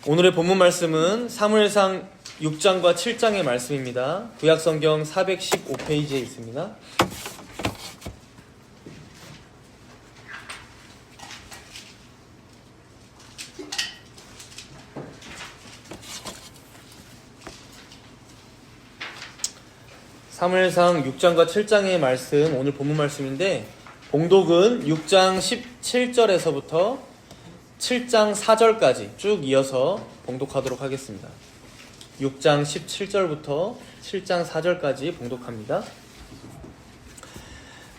오늘의 본문 말씀은 사무엘상 6장과 7장의 말씀입니다. 구약성경 415페이지에 있습니다. 사무엘상 6장과 7장의 말씀, 오늘 본문 말씀인데 봉독은 6장 17절에서부터 7장 4절까지 쭉 이어서 봉독하도록 하겠습니다. 6장 17절부터 7장 4절까지 봉독합니다.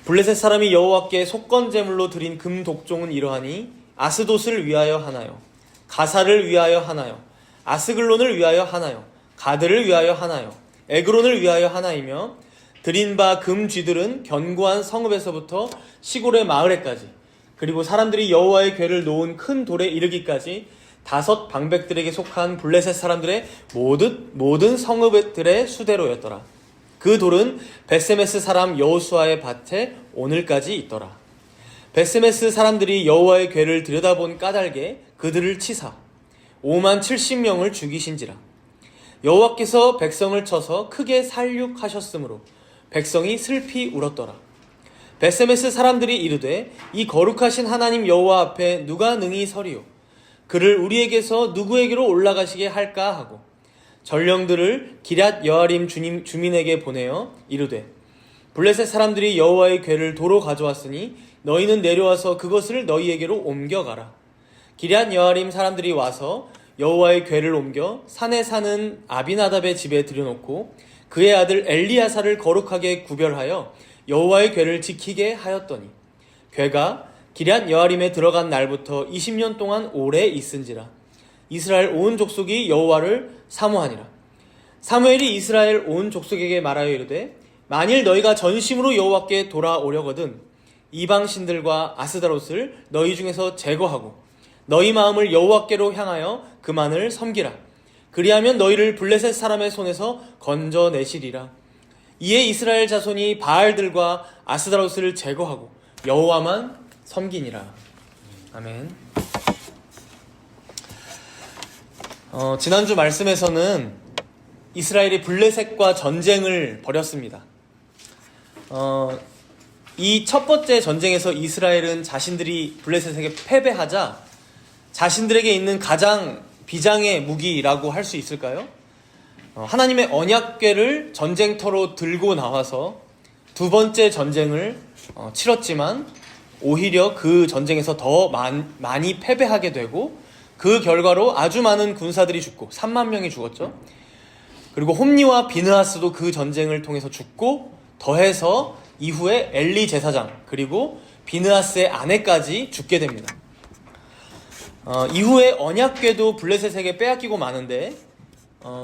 블레셋 사람이 여호와께 속건제물로 드린 금 독종은 이러하니 아스돗을 위하여 하나요, 가사를 위하여 하나요, 아스글론을 위하여 하나요, 가드를 위하여 하나요, 에그론을 위하여 하나이며, 드린 바 금 쥐들은 견고한 성읍에서부터 시골의 마을에까지, 그리고 사람들이 여호와의 궤를 놓은 큰 돌에 이르기까지 5 방백들에게 속한 블레셋 사람들의 모든 성읍들의 수대로였더라. 그 돌은 벳세메스 사람 여호수아의 밭에 오늘까지 있더라. 벳세메스 사람들이 여호와의 궤를 들여다본 까닭에 그들을 치사 5만 70명을 죽이신지라. 여호와께서 백성을 쳐서 크게 살육하셨으므로 백성이 슬피 울었더라. 벳세메스 사람들이 이르되 이 거룩하신 하나님 여호와 앞에 누가 능히 서리요, 그를 우리에게서 누구에게로 올라가시게 할까 하고 전령들을 기럇 여아림 주민에게 보내어 이르되, 블레셋 사람들이 여호와의 궤를 도로 가져왔으니 너희는 내려와서 그것을 너희에게로 옮겨가라. 기럇 여아림 사람들이 와서 여호와의 궤를 옮겨 산에 사는 아비나답의 집에 들여놓고 그의 아들 엘리야사를 거룩하게 구별하여 여호와의 궤를 지키게 하였더니 궤가 기럇 여아림에 들어간 날부터 20년 동안 오래 있은지라. 이스라엘 온 족속이 여호와를 사모하니라. 사무엘이 이스라엘 온 족속에게 말하여 이르되, 만일 너희가 전심으로 여호와께 돌아오려거든 이방 신들과 아스다롯을 너희 중에서 제거하고 너희 마음을 여호와께로 향하여 그만을 섬기라. 그리하면 너희를 블레셋 사람의 손에서 건져내시리라. 이에 이스라엘 자손이 바알들과 아스다롯을 제거하고 여호와만 섬기니라. 아멘. 지난주 말씀에서는 이스라엘이 블레셋과 전쟁을 벌였습니다. 이 첫 번째 전쟁에서 이스라엘은 자신들이 블레셋에게 패배하자 자신들에게 있는 가장 비장의 무기라고 할 수 있을까요? 하나님의 언약궤를 전쟁터로 들고 나와서 두 번째 전쟁을 치렀지만 오히려 그 전쟁에서 더 많이 패배하게 되고, 그 결과로 아주 많은 군사들이 죽고 3만 명이 죽었죠. 그리고 홈니와 비느하스도 그 전쟁을 통해서 죽고, 더해서 이후에 엘리 제사장 그리고 비느하스의 아내까지 죽게 됩니다. 이후에 언약궤도 블레셋에게 빼앗기고 마는데,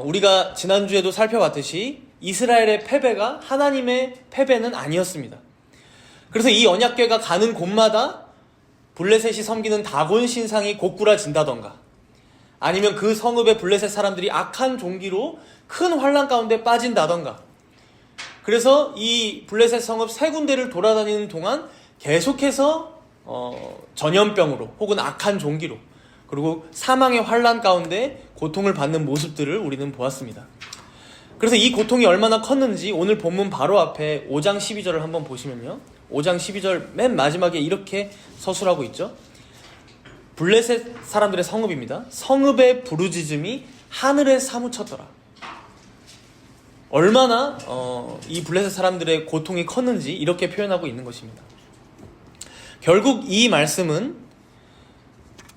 우리가 지난주에도 살펴봤듯이 이스라엘의 패배가 하나님의 패배는 아니었습니다. 그래서 이 언약궤가 가는 곳마다 블레셋이 섬기는 다곤 신상이 고꾸라진다던가, 아니면 그 성읍의 블레셋 사람들이 악한 종기로 큰 환난 가운데 빠진다던가, 그래서 이 블레셋 성읍 3군데를 돌아다니는 동안 계속해서 전염병으로 혹은 악한 종기로, 그리고 사망의 환난 가운데 고통을 받는 모습들을 우리는 보았습니다. 그래서 이 고통이 얼마나 컸는지 오늘 본문 바로 앞에 5장 12절을 한번 보시면요, 5장 12절 맨 마지막에 이렇게 서술하고 있죠. 블레셋 사람들의 성읍입니다. 성읍의 부르짖음이 하늘에 사무쳤더라. 얼마나 이 블레셋 사람들의 고통이 컸는지 이렇게 표현하고 있는 것입니다. 결국 이 말씀은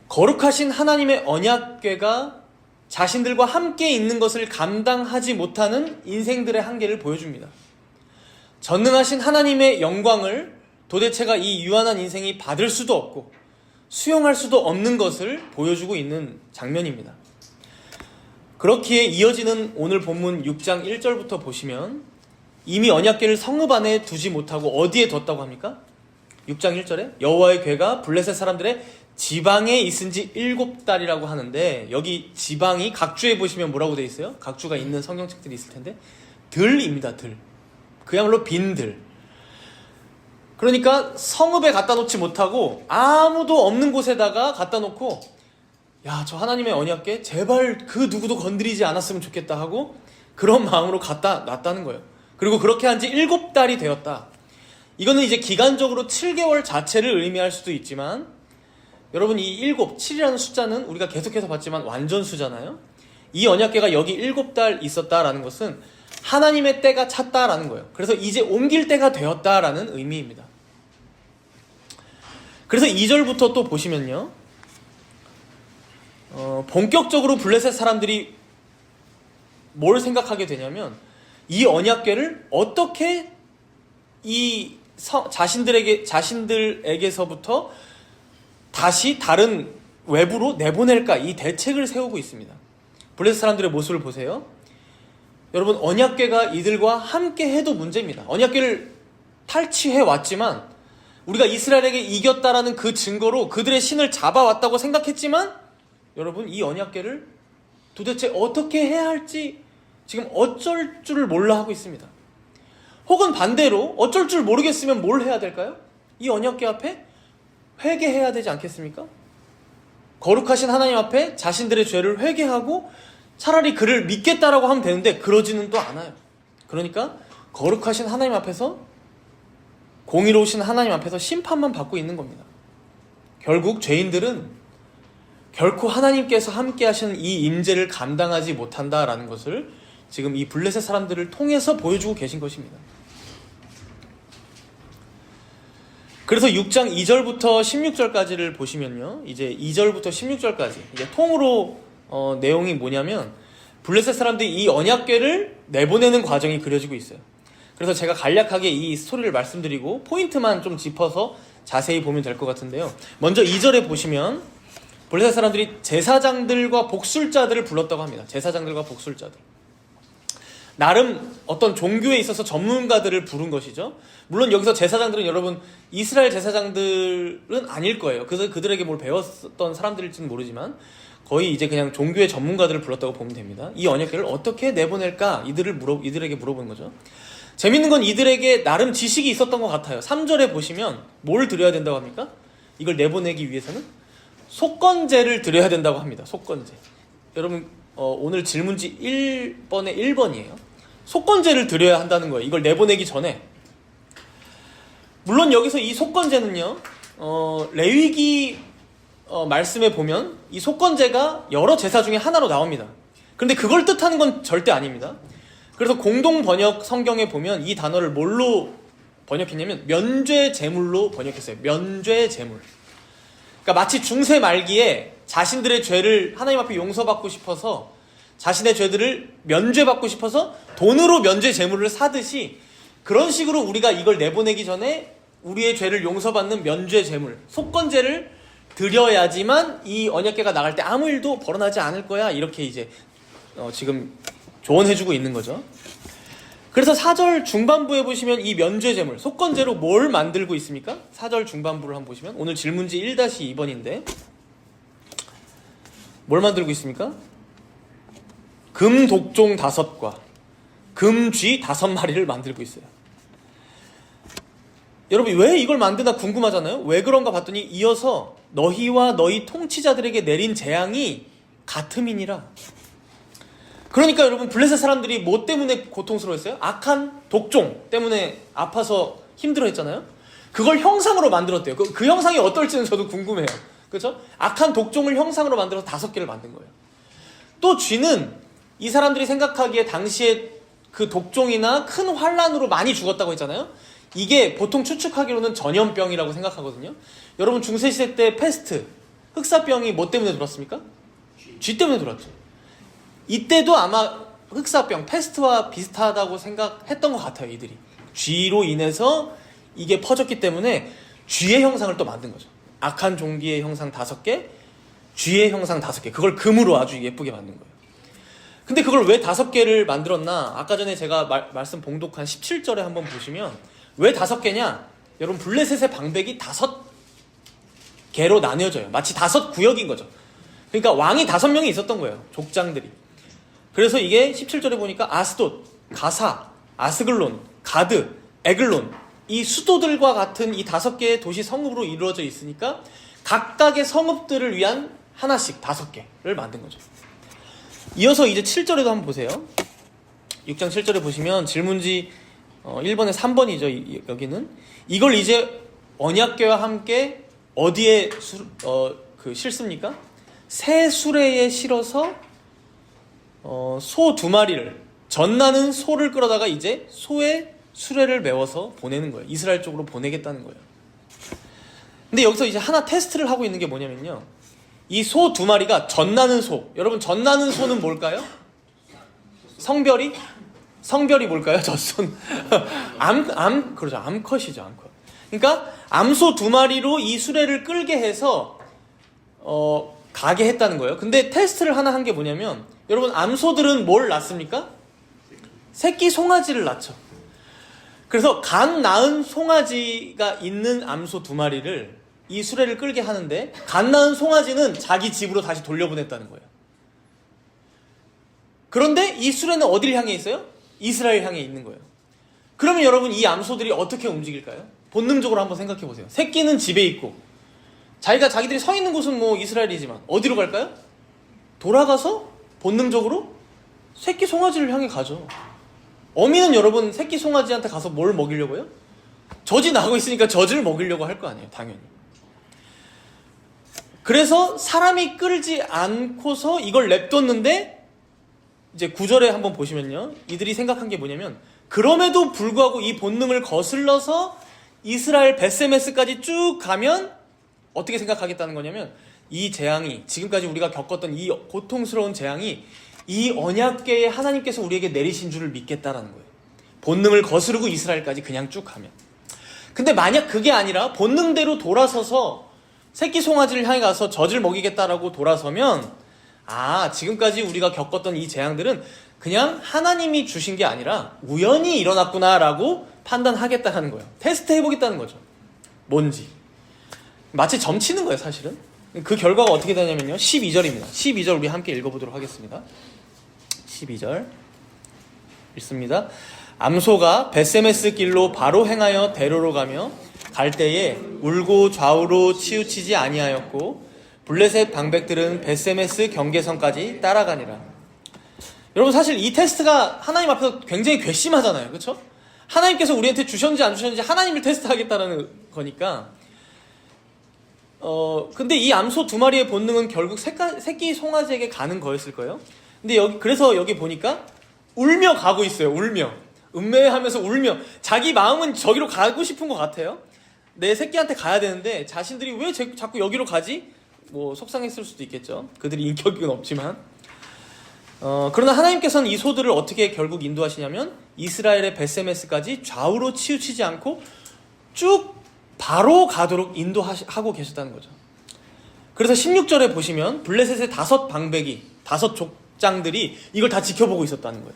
거룩하신 하나님의 언약궤가 자신들과 함께 있는 것을 감당하지 못하는 인생들의 한계를 보여줍니다. 전능하신 하나님의 영광을 도대체가 이 유한한 인생이 받을 수도 없고 수용할 수도 없는 것을 보여주고 있는 장면입니다. 그렇기에 이어지는 오늘 본문 6장 1절부터 보시면 이미 언약궤를 성읍 안에 두지 못하고 어디에 뒀다고 합니까? 6장 1절에 여호와의 궤가 블레셋 사람들의 지방에 있은지 7달이라고 하는데, 여기 지방이 각주에 보시면 뭐라고 되어 있어요? 각주가 있는 성경책들이 있을 텐데 들입니다. 들. 그야말로 빈 들. 그러니까 성읍에 갖다 놓지 못하고 아무도 없는 곳에다가 갖다 놓고 야, 저 하나님의 언약궤 제발 그 누구도 건드리지 않았으면 좋겠다 하고 그런 마음으로 갖다 놨다는 거예요. 그리고 그렇게 한 지 7달이 되었다. 이거는 이제 기간적으로 7개월 자체를 의미할 수도 있지만, 여러분 이 7이라는 숫자는 우리가 계속해서 봤지만 완전수잖아요. 이 언약궤가 여기 7달 있었다라는 것은 하나님의 때가 찼다라는 거예요. 그래서 이제 옮길 때가 되었다라는 의미입니다. 그래서 2절부터 또 보시면요, 본격적으로 블레셋 사람들이 뭘 생각하게 되냐면, 이 언약궤를 어떻게 이 자신들에게서부터 다시 다른 외부로 내보낼까, 이 대책을 세우고 있습니다. 블레셋 사람들의 모습을 보세요. 여러분, 언약궤가 이들과 함께 해도 문제입니다. 언약궤를 탈취해 왔지만, 우리가 이스라엘에게 이겼다라는 그 증거로 그들의 신을 잡아왔다고 생각했지만, 여러분 이 언약궤를 도대체 어떻게 해야 할지 지금 어쩔 줄을 몰라 하고 있습니다. 혹은 반대로 어쩔 줄 모르겠으면 뭘 해야 될까요? 이 언약궤 앞에 회개해야 되지 않겠습니까? 거룩하신 하나님 앞에 자신들의 죄를 회개하고 차라리 그를 믿겠다라고 하면 되는데 그러지는 또 않아요. 그러니까 거룩하신 하나님 앞에서, 공의로우신 하나님 앞에서 심판만 받고 있는 겁니다. 결국 죄인들은 결코 하나님께서 함께 하시는 이 임재를 감당하지 못한다라는 것을 지금 이 블레셋 사람들을 통해서 보여주고 계신 것입니다. 그래서 6장 2절부터 16절까지를 보시면요, 이제 2절부터 16절까지 이제 통으로 내용이 뭐냐면, 블레셋 사람들이 이 언약궤를 내보내는 과정이 그려지고 있어요. 그래서 제가 간략하게 이 스토리를 말씀드리고 포인트만 좀 짚어서 자세히 보면 될 것 같은데요. 먼저 2절에 보시면 블레셋 사람들이 제사장들과 복술자들을 불렀다고 합니다. 제사장들과 복술자들. 나름 어떤 종교에 있어서 전문가들을 부른 것이죠. 물론 여기서 제사장들은 여러분 이스라엘 제사장들은 아닐 거예요. 그래서 그들에게 뭘 배웠던 사람들일지는 모르지만 거의 이제 그냥 종교의 전문가들을 불렀다고 보면 됩니다. 이 언약궤를 어떻게 내보낼까 이들에게 물어보는 거죠. 재밌는 건 이들에게 나름 지식이 있었던 것 같아요. 3절에 보시면 뭘 드려야 된다고 합니까? 이걸 내보내기 위해서는 속건제를 드려야 된다고 합니다. 속건제. 여러분 오늘 질문지 1번에 1번이에요. 속건제를 드려야 한다는 거예요. 이걸 내보내기 전에. 물론 여기서 이 속건제는요, 레위기 말씀에 보면 이 속건제가 여러 제사 중에 하나로 나옵니다. 그런데 그걸 뜻하는 건 절대 아닙니다. 그래서 공동 번역 성경에 보면 이 단어를 뭘로 번역했냐면 면죄 제물로 번역했어요. 면죄 제물. 그러니까 마치 중세 말기에 자신들의 죄를 하나님 앞에 용서받고 싶어서, 자신의 죄들을 면죄받고 싶어서 돈으로 면죄 제물을 사듯이, 그런 식으로 우리가 이걸 내보내기 전에 우리의 죄를 용서받는 면죄 제물, 속건제를 드려야지만 이 언약궤가 나갈 때 아무 일도 벌어나지 않을 거야, 이렇게 이제 지금 조언해주고 있는 거죠. 그래서 4절 중반부에 보시면 이 면죄 제물, 속건제로 뭘 만들고 있습니까? 4절 중반부를 한번 보시면, 오늘 질문지 1-2번인데 뭘 만들고 있습니까? 금 독종 5과 금 쥐 5마리를 만들고 있어요. 여러분 왜 이걸 만드나 궁금하잖아요. 왜 그런가 봤더니 이어서 너희와 너희 통치자들에게 내린 재앙이 같음이니라. 그러니까 여러분 블레셋 사람들이 뭐 때문에 고통스러웠어요? 악한 독종 때문에 아파서 힘들어했잖아요. 그걸 형상으로 만들었대요. 그 형상이 어떨지는 저도 궁금해요. 그렇죠? 악한 독종을 형상으로 만들어서 5개를 만든 거예요. 또 쥐는 이 사람들이 생각하기에 당시에 그 독종이나 큰 환란으로 많이 죽었다고 했잖아요. 이게 보통 추측하기로는 전염병이라고 생각하거든요. 여러분 중세시대 때 패스트, 흑사병이 뭐 때문에 돌았습니까? 쥐 때문에 돌았죠. 이때도 아마 흑사병, 패스트와 비슷하다고 생각했던 것 같아요. 이들이 쥐로 인해서 이게 퍼졌기 때문에 쥐의 형상을 또 만든 거죠. 악한 종기의 형상 5개, 쥐의 형상 5개, 그걸 금으로 아주 예쁘게 만든 거예요. 근데 그걸 왜 5개를 만들었나? 아까 전에 제가 말씀 봉독한 17절에 한번 보시면 왜 5개냐? 여러분 블레셋의 방백이 5개로 나뉘어져요. 마치 5구역인 거죠. 그러니까 왕이 5명이 있었던 거예요. 족장들이. 그래서 이게 17절에 보니까 아스돗, 가사, 아스글론, 가드, 에글론, 이 수도들과 같은 이 5개의 도시 성읍으로 이루어져 있으니까 각각의 성읍들을 위한 하나씩 5개를 만든 거죠. 이어서 이제 7절에도 한번 보세요. 6장 7절에 보시면 질문지 1번에 3번이죠. 여기는 이걸 이제 언약궤와 함께 어디에 실습니까? 새 수레에 실어서 소 2마리를 젖나는 소를 끌어다가 이제 소의 수레를 메워서 보내는 거예요. 이스라엘 쪽으로 보내겠다는 거예요. 근데 여기서 이제 하나 테스트를 하고 있는 게 뭐냐면요, 이 소 2마리가 젖나는 소. 여러분, 젖나는 소는 뭘까요? 성별이 뭘까요? 젖손. 그렇죠. 암컷이죠, 암컷. 그러니까 암소 2마리로 이 수레를 끌게 해서 가게 했다는 거예요. 근데 테스트를 하나 한 게 뭐냐면, 여러분, 암소들은 뭘 낳습니까? 새끼 송아지를 낳죠. 그래서 간 낳은 송아지가 있는 암소 2마리를 이 수레를 끌게 하는데, 간 낳은 송아지는 자기 집으로 다시 돌려보냈다는 거예요. 그런데 이 수레는 어디를 향해 있어요? 이스라엘 향해 있는 거예요. 그러면 여러분, 이 암소들이 어떻게 움직일까요? 본능적으로 한번 생각해 보세요. 새끼는 집에 있고 자기들이 서 있는 곳은 뭐 이스라엘이지만 어디로 갈까요? 돌아가서 본능적으로 새끼 송아지를 향해 가죠. 어미는 여러분, 새끼 송아지한테 가서 뭘 먹이려고요? 젖이 나고 있으니까 젖을 먹이려고 할 거 아니에요, 당연히. 그래서 사람이 끌지 않고서 이걸 냅뒀는데, 이제 9절에 한번 보시면요, 이들이 생각한 게 뭐냐면, 그럼에도 불구하고 이 본능을 거슬러서 이스라엘 벳세메스까지 쭉 가면 어떻게 생각하겠다는 거냐면, 이 재앙이, 지금까지 우리가 겪었던 이 고통스러운 재앙이 이 언약궤에 하나님께서 우리에게 내리신 줄을 믿겠다라는 거예요. 본능을 거스르고 이스라엘까지 그냥 쭉 가면. 근데 만약 그게 아니라 본능대로 돌아서서 새끼 송아지를 향해 가서 젖을 먹이겠다라고 돌아서면, 지금까지 우리가 겪었던 이 재앙들은 그냥 하나님이 주신 게 아니라 우연히 일어났구나라고 판단하겠다는 거예요. 테스트 해보겠다는 거죠. 뭔지. 마치 점치는 거예요, 사실은. 그 결과가 어떻게 되냐면요, 12절입니다. 12절 우리 함께 읽어보도록 하겠습니다. 12절 읽습니다. 암소가 벳세메스 길로 바로 행하여 대로로 가며 갈 때에 울고 좌우로 치우치지 아니하였고 블레셋 방백들은 벳세메스 경계선까지 따라가니라. 여러분, 사실 이 테스트가 하나님 앞에서 굉장히 괘씸하잖아요, 그렇죠? 하나님께서 우리한테 주셨는지 안 주셨는지 하나님을 테스트하겠다는 거니까. 근데 이 암소 2마리의 본능은 결국 새끼 송아지에게 가는 거였을 거예요. 근데 그래서 여기 보니까 울며 가고 있어요. 울며. 음매하면서 울며. 자기 마음은 저기로 가고 싶은 것 같아요. 내 새끼한테 가야 되는데 자신들이 왜 자꾸 여기로 가지? 뭐 속상했을 수도 있겠죠. 그들이 인격은 없지만. 그러나 하나님께서는 이 소들을 어떻게 결국 인도하시냐면, 이스라엘의 벳세메스까지 좌우로 치우치지 않고 쭉 바로 가도록 인도하고 계셨다는 거죠. 그래서 16절에 보시면 블레셋의 5 방백이, 5 족장들이 이걸 다 지켜보고 있었다는 거예요.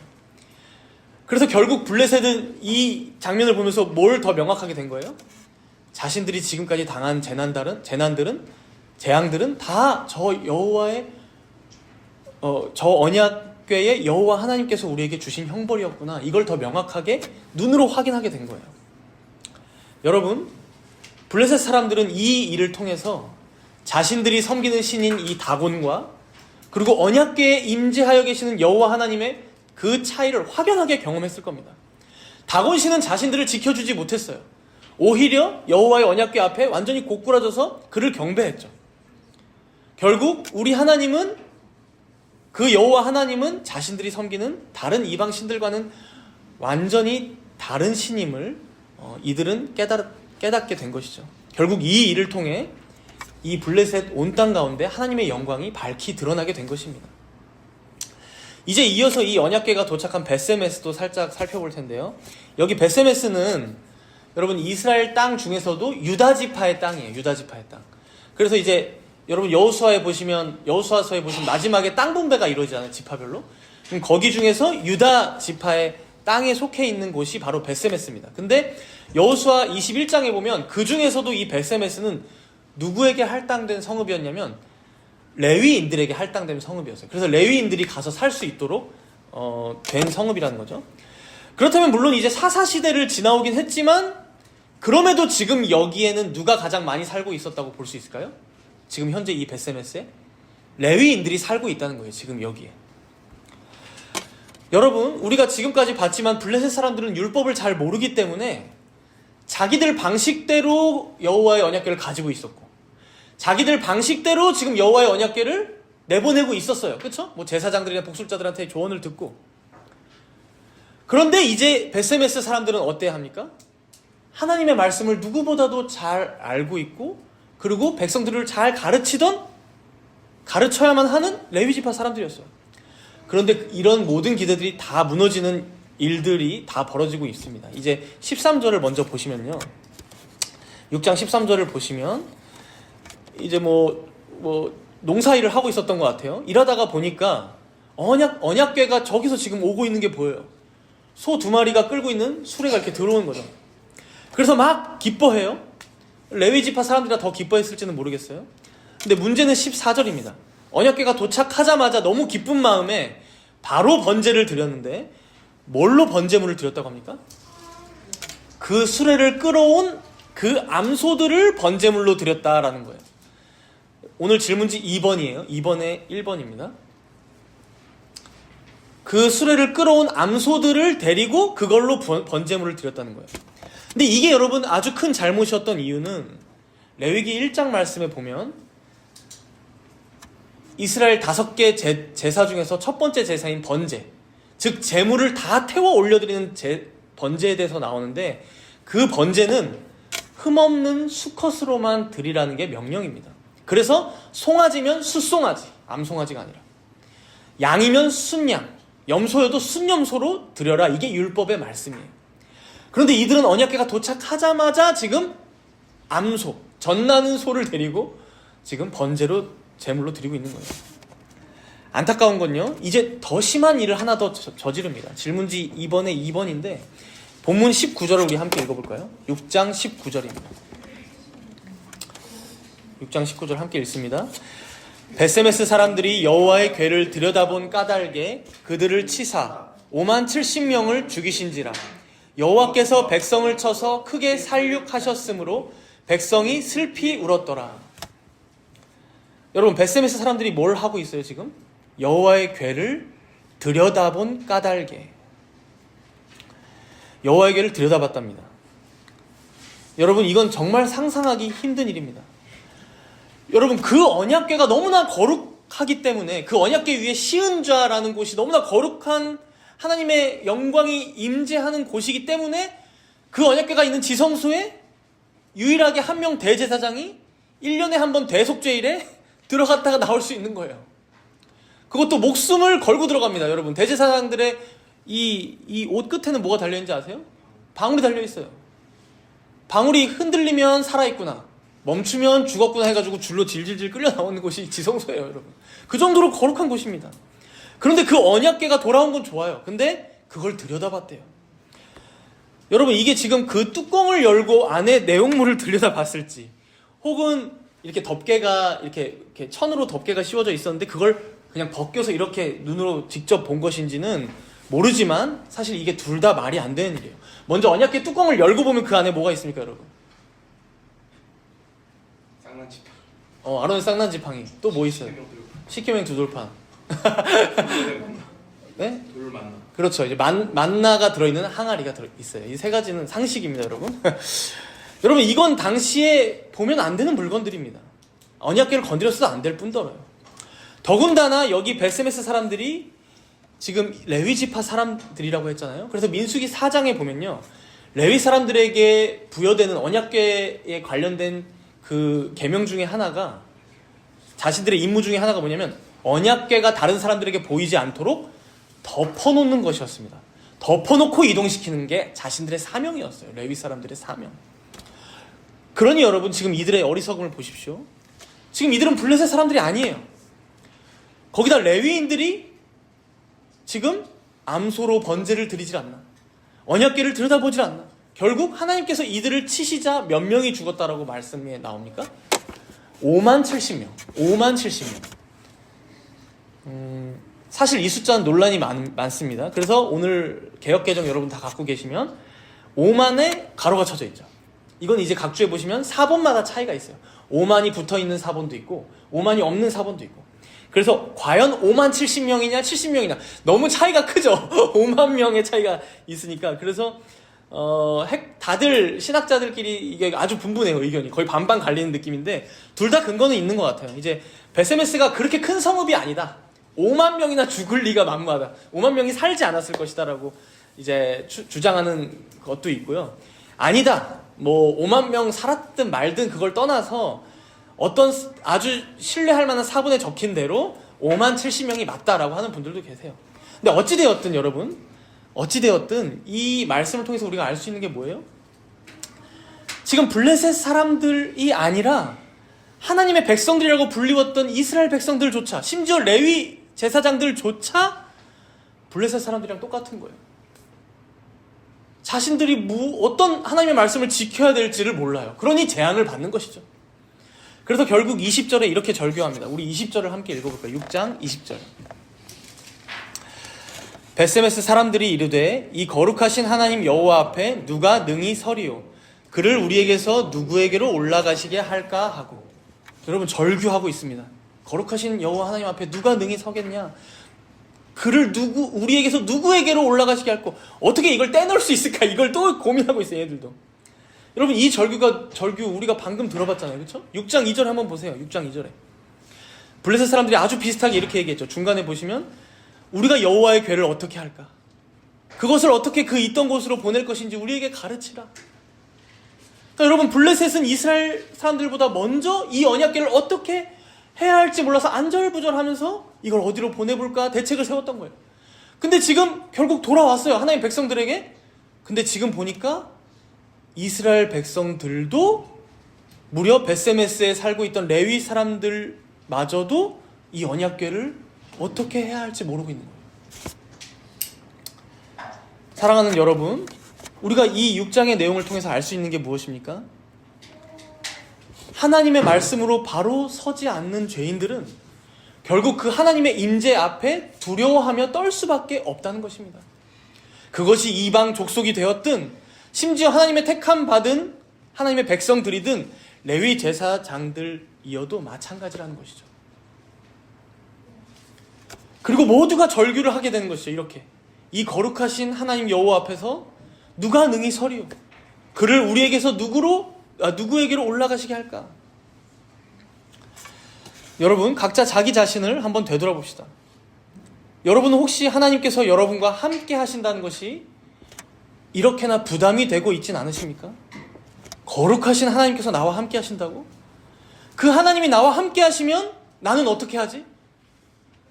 그래서 결국 블레셋은 이 장면을 보면서 뭘 더 명확하게 된 거예요? 자신들이 지금까지 당한 재앙들은 다 저 여호와의 저 언약궤의 여호와 하나님께서 우리에게 주신 형벌이었구나, 이걸 더 명확하게 눈으로 확인하게 된 거예요. 여러분, 블레셋 사람들은 이 일을 통해서 자신들이 섬기는 신인 이 다곤과 그리고 언약궤에 임재하여 계시는 여호와 하나님의 그 차이를 확연하게 경험했을 겁니다. 다곤 신은 자신들을 지켜주지 못했어요. 오히려 여호와의 언약궤 앞에 완전히 고꾸라져서 그를 경배했죠. 결국 우리 하나님은, 그 여호와 하나님은 자신들이 섬기는 다른 이방 신들과는 완전히 다른 신임을 이들은 깨닫게 된 것이죠. 결국 이 일을 통해 이 블레셋 온 땅 가운데 하나님의 영광이 밝히 드러나게 된 것입니다. 이제 이어서 이 언약궤가 도착한 벳세메스도 살짝 살펴볼 텐데요. 여기 벳세메스는 여러분, 이스라엘 땅 중에서도 유다 지파의 땅이에요. 유다 지파의 땅. 그래서 이제 여러분 여호수아서에 보시면 마지막에 땅 분배가 이루어지잖아요, 지파별로. 그럼 거기 중에서 유다 지파의 땅에 속해 있는 곳이 바로 벳세메스입니다. 근데 여호수아 21장에 보면 그 중에서도 이 벳세메스는 누구에게 할당된 성읍이었냐면 레위인들에게 할당된 성읍이었어요. 그래서 레위인들이 가서 살 수 있도록 된 성읍이라는 거죠. 그렇다면 물론 이제 사사시대를 지나오긴 했지만, 그럼에도 지금 여기에는 누가 가장 많이 살고 있었다고 볼 수 있을까요? 지금 현재 이 벳세메스에? 레위인들이 살고 있다는 거예요. 지금 여기에. 여러분, 우리가 지금까지 봤지만 블레셋 사람들은 율법을 잘 모르기 때문에 자기들 방식대로 여호와의 언약궤를 가지고 있었고, 자기들 방식대로 지금 여호와의 언약궤를 내보내고 있었어요. 그렇죠? 뭐 제사장들이나 복술자들한테 조언을 듣고. 그런데 이제 베세메스 사람들은 어때야 합니까? 하나님의 말씀을 누구보다도 잘 알고 있고, 그리고 백성들을 잘 가르쳐야만 하는 레위지파 사람들이었어요. 그런데 이런 모든 기대들이 다 무너지는 일들이 다 벌어지고 있습니다. 이제 13절을 먼저 보시면요. 6장 13절을 보시면 이제 뭐 농사일을 하고 있었던 것 같아요. 일하다가 보니까 언약궤가 저기서 지금 오고 있는 게 보여요. 소 2마리가 끌고 있는 수레가 이렇게 들어오는 거죠. 그래서 막 기뻐해요. 레위지파 사람들이 더 기뻐했을지는 모르겠어요. 근데 문제는 14절입니다. 언약궤가 도착하자마자 너무 기쁜 마음에 바로 번제를 드렸는데, 뭘로 번제물을 드렸다고 합니까? 그 수레를 끌어온 그 암소들을 번제물로 드렸다라는 거예요. 오늘 질문지 2번이에요. 2번에 1번입니다. 그 수레를 끌어온 암소들을 데리고 그걸로 번제물을 드렸다는 거예요. 근데 이게 여러분 아주 큰 잘못이었던 이유는 레위기 1장 말씀에 보면 이스라엘 5개 제사 중에서 첫 번째 제사인 번제, 즉 제물을 다 태워 올려드리는 번제에 대해서 나오는데, 그 번제는 흠없는 수컷으로만 드리라는 게 명령입니다. 그래서 송아지면 숫송아지, 암송아지가 아니라, 양이면 순양, 염소여도 순염소로 드려라. 이게 율법의 말씀이에요. 그런데 이들은 언약궤가 도착하자마자 지금 암소, 젖나는 소를 데리고 지금 번제로 제물로 드리고 있는 거예요. 안타까운 건요, 이제 더 심한 일을 하나 더 저지릅니다. 질문지 2번에 2번인데 본문 19절을 우리 함께 읽어볼까요? 6장 19절입니다. 6장 19절 함께 읽습니다. 베세메스 사람들이 여호와의 궤를 들여다본 까닭에 그들을 치사 50,070명을 죽이신지라. 여호와께서 백성을 쳐서 크게 살육하셨으므로 백성이 슬피 울었더라. 여러분, 베세메스 사람들이 뭘 하고 있어요 지금? 여호와의 궤를 들여다본 까닭에. 여호와의 궤를 들여다봤답니다. 여러분, 이건 정말 상상하기 힘든 일입니다. 여러분, 그 언약궤가 너무나 거룩하기 때문에, 그 언약궤 위에 시은좌라는 곳이 너무나 거룩한 하나님의 영광이 임재하는 곳이기 때문에 그 언약궤가 있는 지성소에 유일하게 한 명 대제사장이 1년에 한 번 대속죄일에 들어갔다가 나올 수 있는 거예요. 그것도 목숨을 걸고 들어갑니다. 여러분, 대제사장들의 이 옷 끝에는 뭐가 달려있는지 아세요? 방울이 달려있어요. 방울이 흔들리면 살아있구나, 멈추면 죽었구나 해가지고 줄로 질질질 끌려 나오는 곳이 지성소예요. 여러분, 그 정도로 거룩한 곳입니다. 그런데 그 언약궤가 돌아온 건 좋아요. 근데 그걸 들여다봤대요. 여러분, 이게 지금 그 뚜껑을 열고 안에 내용물을 들여다봤을지, 혹은 이렇게 덮개가 이렇게 천으로 덮개가 씌워져 있었는데 그걸 그냥 벗겨서 이렇게 눈으로 직접 본 것인지는 모르지만, 사실 이게 둘 다 말이 안 되는 일이에요. 먼저 언약궤 뚜껑을 열고 보면 그 안에 뭐가 있습니까, 여러분? 쌍난지팡이. 아론의 쌍난지팡이. 또 뭐 있어요? 십계명 두 돌판. 네? 돌 만나. 그렇죠. 이제 만나가 들어있는 항아리가 있어요. 이 세 가지는 상식입니다, 여러분. 여러분, 이건 당시에 보면 안 되는 물건들입니다. 언약궤를 건드렸어도 안 될 뿐더러요. 더군다나 여기 베세메스 사람들이 지금 레위지파 사람들이라고 했잖아요. 그래서 민수기 4장에 보면요, 레위 사람들에게 부여되는 언약궤에 관련된 그 계명 중에 하나가, 자신들의 임무 중에 하나가 뭐냐면 언약궤가 다른 사람들에게 보이지 않도록 덮어놓는 것이었습니다. 덮어놓고 이동시키는 게 자신들의 사명이었어요. 레위 사람들의 사명. 그러니 여러분, 지금 이들의 어리석음을 보십시오. 지금 이들은 블레셋 사람들이 아니에요. 거기다 레위인들이 지금 암소로 번제를 드리질 않나, 언약궤를 들여다보질 않나. 결국 하나님께서 이들을 치시자 몇 명이 죽었다라고 말씀에 나옵니까? 50,070명. 50,070명. 사실 이 숫자는 논란이 많습니다. 그래서 오늘 개역개정 여러분 다 갖고 계시면 5만에 가로가 쳐져 있죠. 이건 이제 각주에 보시면 사본마다 차이가 있어요. 5만이 붙어있는 사본도 있고 5만이 없는 사본도 있고. 그래서 과연 5만 70명이냐 70명이냐 너무 차이가 크죠. 5만 명의 차이가 있으니까. 그래서 다들 신학자들끼리 이게 아주 분분해요. 의견이 거의 반반 갈리는 느낌인데 둘 다 근거는 있는 것 같아요. 이제 베세메스가 그렇게 큰 성읍이 아니다. 5만 명이나 죽을 리가 만무하다. 5만 명이 살지 않았을 것이다라고 이제 주장하는 것도 있고요. 아니다. 뭐 5만 명 살았든 말든 그걸 떠나서 어떤 아주 신뢰할 만한 사본에 적힌 대로 5만 70명이 맞다라고 하는 분들도 계세요. 근데 어찌되었든 여러분, 어찌되었든 이 말씀을 통해서 우리가 알 수 있는 게 뭐예요? 지금 블레셋 사람들이 아니라 하나님의 백성들이라고 불리웠던 이스라엘 백성들조차, 심지어 레위 제사장들조차 블레셋 사람들이랑 똑같은 거예요. 자신들이 어떤 하나님의 말씀을 지켜야 될지를 몰라요. 그러니 재앙을 받는 것이죠. 그래서 결국 20절에 이렇게 절규합니다. 우리 20절을 함께 읽어볼까요? 6장 20절. 베세메스 사람들이 이르되 이 거룩하신 하나님 여호와 앞에 누가 능히 서리요? 그를 우리에게서 누구에게로 올라가시게 할까 하고. 여러분 절규하고 있습니다. 거룩하신 여호와 하나님 앞에 누가 능히 서겠냐? 그를 우리에게서 누구에게로 올라가시게 할까? 어떻게 이걸 떼놓을 수 있을까? 이걸 또 고민하고 있어요, 얘들도. 여러분 이 절규 우리가 방금 들어봤잖아요. 그렇죠? 6장 2절 한번 보세요. 6장 2절에. 블레셋 사람들이 아주 비슷하게 이렇게 얘기했죠. 중간에 보시면 우리가 여호와의 궤를 어떻게 할까? 그것을 어떻게 그 있던 곳으로 보낼 것인지 우리에게 가르치라. 그러니까 여러분 블레셋은 이스라엘 사람들보다 먼저 이 언약궤를 어떻게 해야 할지 몰라서 안절부절하면서 이걸 어디로 보내볼까 대책을 세웠던 거예요. 근데 지금 결국 돌아왔어요. 하나님 백성들에게. 근데 지금 보니까 이스라엘 백성들도 무려 베세메스에 살고 있던 레위 사람들마저도 이 언약궤를 어떻게 해야 할지 모르고 있는 거예요. 사랑하는 여러분, 우리가 이 6장의 내용을 통해서 알 수 있는 게 무엇입니까? 하나님의 말씀으로 바로 서지 않는 죄인들은 결국 그 하나님의 임재 앞에 두려워하며 떨 수밖에 없다는 것입니다. 그것이 이방 족속이 되었든 심지어 하나님의 택함 받은 하나님의 백성들이든 레위 제사장들이어도 마찬가지라는 것이죠. 그리고 모두가 절규를 하게 되는 것이죠. 이렇게 이 거룩하신 하나님 여호와 앞에서 누가 능히 서리요? 그를 우리에게서 누구에게로 올라가시게 할까? 여러분 각자 자기 자신을 한번 되돌아봅시다. 여러분은 혹시 하나님께서 여러분과 함께 하신다는 것이 이렇게나 부담이 되고 있진 않으십니까? 거룩하신 하나님께서 나와 함께 하신다고? 그 하나님이 나와 함께 하시면 나는 어떻게 하지?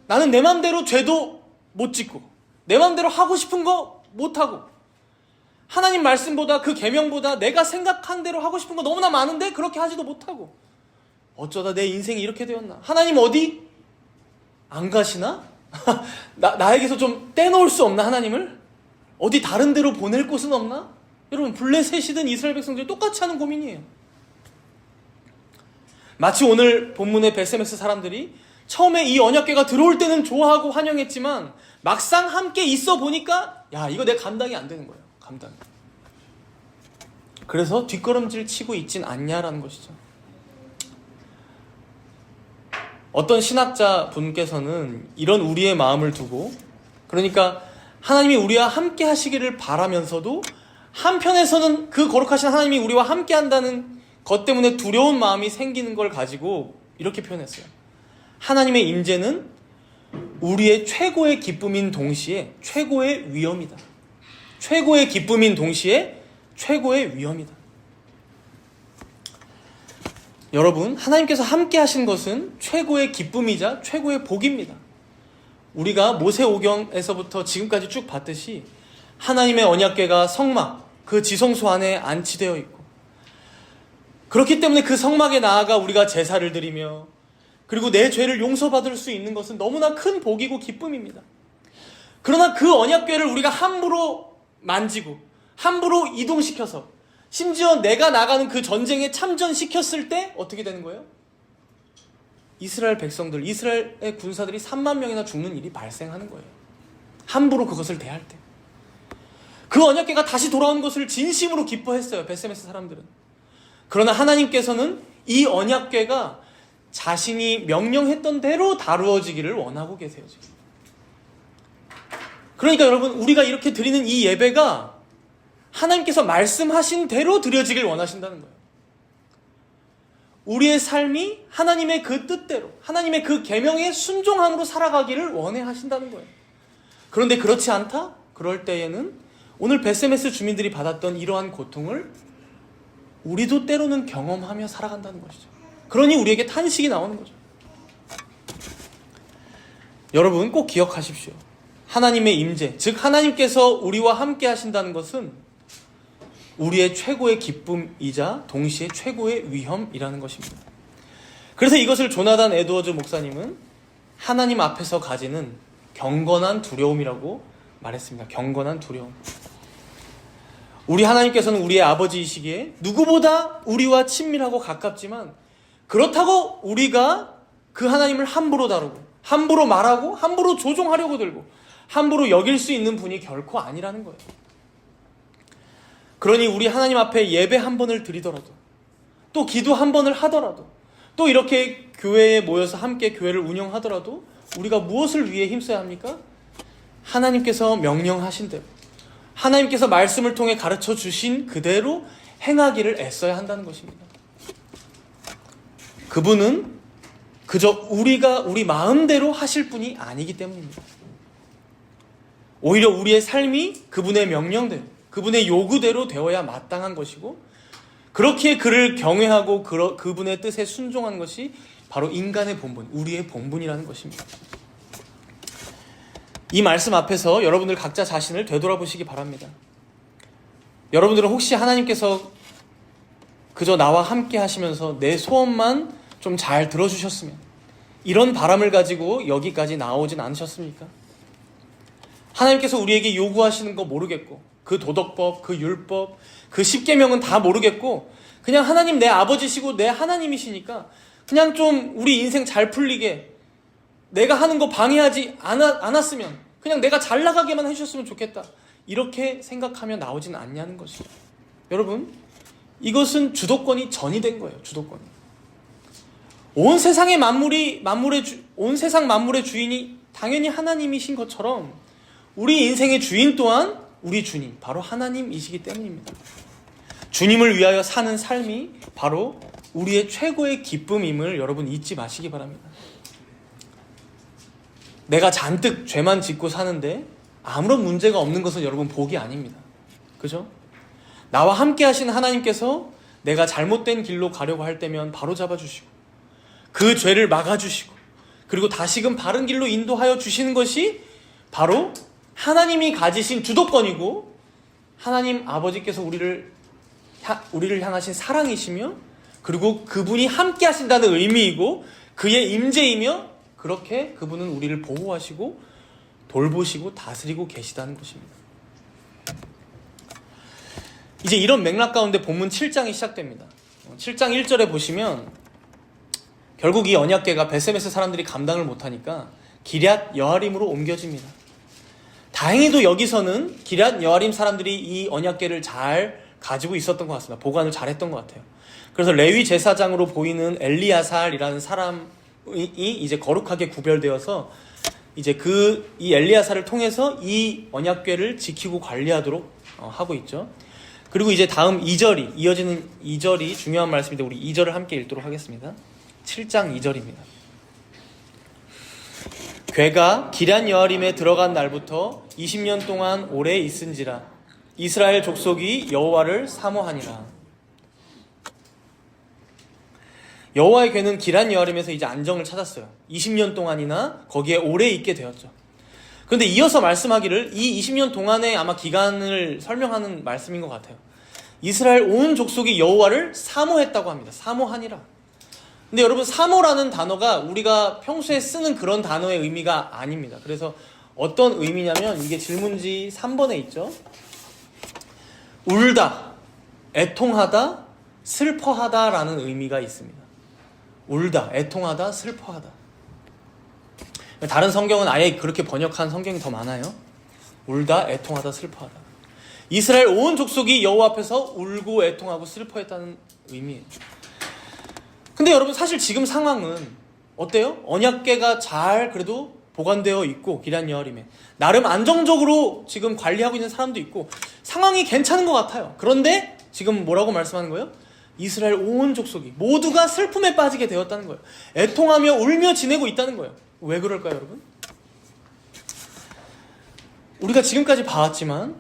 나는 내 맘대로 죄도 못 짓고 내 맘대로 하고 싶은 거 못하고 하나님 말씀보다 그 계명보다 내가 생각한 대로 하고 싶은 거 너무나 많은데 그렇게 하지도 못하고 어쩌다 내 인생이 이렇게 되었나? 하나님 어디? 안 가시나? 나에게서 좀 떼놓을 수 없나 하나님을? 어디 다른 데로 보낼 곳은 없나? 여러분 블레셋이든 이스라엘 백성들이 똑같이 하는 고민이에요. 마치 오늘 본문의 베세메스 사람들이 처음에 이 언약궤가 들어올 때는 좋아하고 환영했지만 막상 함께 있어 보니까 야 이거 내 감당이 안 되는 거예요. 감당이. 그래서 뒷걸음질 치고 있진 않냐라는 것이죠. 어떤 신학자 분께서는 이런 우리의 마음을 두고 그러니까 하나님이 우리와 함께 하시기를 바라면서도 한편에서는 그 거룩하신 하나님이 우리와 함께 한다는 것 때문에 두려운 마음이 생기는 걸 가지고 이렇게 표현했어요. 하나님의 임재는 우리의 최고의 기쁨인 동시에 최고의 위험이다. 최고의 기쁨인 동시에 최고의 위험이다. 여러분, 하나님께서 함께 하신 것은 최고의 기쁨이자 최고의 복입니다. 우리가 모세오경에서부터 지금까지 쭉 봤듯이 하나님의 언약궤가 성막, 그 지성소 안에 안치되어 있고 그렇기 때문에 그 성막에 나아가 우리가 제사를 드리며 그리고 내 죄를 용서받을 수 있는 것은 너무나 큰 복이고 기쁨입니다. 그러나 그 언약궤를 우리가 함부로 만지고 함부로 이동시켜서 심지어 내가 나가는 그 전쟁에 참전시켰을 때 어떻게 되는 거예요? 이스라엘 백성들, 이스라엘의 군사들이 3만 명이나 죽는 일이 발생하는 거예요. 함부로 그것을 대할 때. 그 언약궤가 다시 돌아온 것을 진심으로 기뻐했어요. 베세메스 사람들은. 그러나 하나님께서는 이 언약궤가 자신이 명령했던 대로 다루어지기를 원하고 계세요, 지금. 그러니까 여러분, 우리가 이렇게 드리는 이 예배가 하나님께서 말씀하신 대로 드려지길 원하신다는 거예요. 우리의 삶이 하나님의 그 뜻대로, 하나님의 그 계명에 순종함으로 살아가기를 원해 하신다는 거예요. 그런데 그렇지 않다? 그럴 때에는 오늘 베세메스 주민들이 받았던 이러한 고통을 우리도 때로는 경험하며 살아간다는 것이죠. 그러니 우리에게 탄식이 나오는 거죠. 여러분 꼭 기억하십시오. 하나님의 임재, 즉 하나님께서 우리와 함께 하신다는 것은 우리의 최고의 기쁨이자 동시에 최고의 위험이라는 것입니다. 그래서 이것을 조나단 에드워즈 목사님은 하나님 앞에서 가지는 경건한 두려움이라고 말했습니다. 경건한 두려움. 우리 하나님께서는 우리의 아버지이시기에 누구보다 우리와 친밀하고 가깝지만 그렇다고 우리가 그 하나님을 함부로 다루고 함부로 말하고 함부로 조종하려고 들고 함부로 여길 수 있는 분이 결코 아니라는 거예요. 그러니 우리 하나님 앞에 예배 한 번을 드리더라도 또 기도 한 번을 하더라도 또 이렇게 교회에 모여서 함께 교회를 운영하더라도 우리가 무엇을 위해 힘써야 합니까? 하나님께서 명령하신 대로 하나님께서 말씀을 통해 가르쳐 주신 그대로 행하기를 애써야 한다는 것입니다. 그분은 그저 우리가 우리 마음대로 하실 분이 아니기 때문입니다. 오히려 우리의 삶이 그분의 명령대로 그분의 요구대로 되어야 마땅한 것이고 그렇게 그를 경외하고 그분의 뜻에 순종하는 것이 바로 인간의 본분, 우리의 본분이라는 것입니다. 이 말씀 앞에서 여러분들 각자 자신을 되돌아보시기 바랍니다. 여러분들은 혹시 하나님께서 그저 나와 함께 하시면서 내 소원만 좀 잘 들어주셨으면 이런 바람을 가지고 여기까지 나오진 않으셨습니까? 하나님께서 우리에게 요구하시는 거 모르겠고 그 도덕법, 그 율법, 그 십계명은 다 모르겠고 그냥 하나님 내 아버지시고 내 하나님이시니까 그냥 좀 우리 인생 잘 풀리게 내가 하는 거 방해하지 않았으면 그냥 내가 잘 나가게만 해주셨으면 좋겠다 이렇게 생각하며 나오진 않냐는 것이죠. 여러분 이것은 주도권이 전이된 거예요. 주도권이. 온 세상의 온 세상 만물의 주인이 당연히 하나님이신 것처럼 우리 인생의 주인 또한 우리 주님, 바로 하나님이시기 때문입니다. 주님을 위하여 사는 삶이 바로 우리의 최고의 기쁨임을 여러분 잊지 마시기 바랍니다. 내가 잔뜩 죄만 짓고 사는데 아무런 문제가 없는 것은 여러분 복이 아닙니다. 그죠? 나와 함께 하신 하나님께서 내가 잘못된 길로 가려고 할 때면 바로 잡아주시고 그 죄를 막아주시고 그리고 다시금 바른 길로 인도하여 주시는 것이 바로 하나님이 가지신 주도권이고 하나님 아버지께서 우리를 향하신 사랑이시며 그리고 그분이 함께 하신다는 의미이고 그의 임재이며 그렇게 그분은 우리를 보호하시고 돌보시고 다스리고 계시다는 것입니다. 이제 이런 맥락 가운데 본문 7장이 시작됩니다. 7장 1절에 보시면 결국 이 언약궤가 베세메스 사람들이 감당을 못하니까 기럇 여아림으로 옮겨집니다. 다행히도 여기서는 기럇 여아림 사람들이 이 언약궤를 잘 가지고 있었던 것 같습니다. 보관을 잘했던 것 같아요. 그래서 레위 제사장으로 보이는 엘리야살이라는 사람이 이제 거룩하게 구별되어서 이제 이 엘리야살을 통해서 이 언약궤를 지키고 관리하도록 하고 있죠. 그리고 이제 다음 2절이 이어지는 2절이 중요한 말씀인데 우리 2절을 함께 읽도록 하겠습니다. 7장 2절입니다. 궤가 기럇 여아림에 들어간 날부터 20년 동안 오래 있은지라 이스라엘 족속이 여호와를 사모하니라. 여호와의 궤는 기럇 여아림에서 이제 안정을 찾았어요. 20년 동안이나 거기에 오래 있게 되었죠. 그런데 이어서 말씀하기를 이 20년 동안의 아마 기간을 설명하는 말씀인 것 같아요. 이스라엘 온 족속이 여호와를 사모했다고 합니다. 사모하니라. 근데 여러분 사모라는 단어가 우리가 평소에 쓰는 그런 단어의 의미가 아닙니다. 그래서 어떤 의미냐면 이게 질문지 3번에 있죠. 울다, 애통하다, 슬퍼하다라는 의미가 있습니다. 울다, 애통하다, 슬퍼하다. 다른 성경은 아예 그렇게 번역한 성경이 더 많아요. 울다, 애통하다, 슬퍼하다. 이스라엘 온 족속이 여호와 앞에서 울고 애통하고 슬퍼했다는 의미예요. 근데 여러분 사실 지금 상황은 어때요? 언약궤가 잘 그래도 보관되어 있고 기럇 여아림에 나름 안정적으로 지금 관리하고 있는 사람도 있고 상황이 괜찮은 것 같아요. 그런데 지금 뭐라고 말씀하는 거예요? 이스라엘 온 족속이 모두가 슬픔에 빠지게 되었다는 거예요. 애통하며 울며 지내고 있다는 거예요. 왜 그럴까요, 여러분? 우리가 지금까지 봐왔지만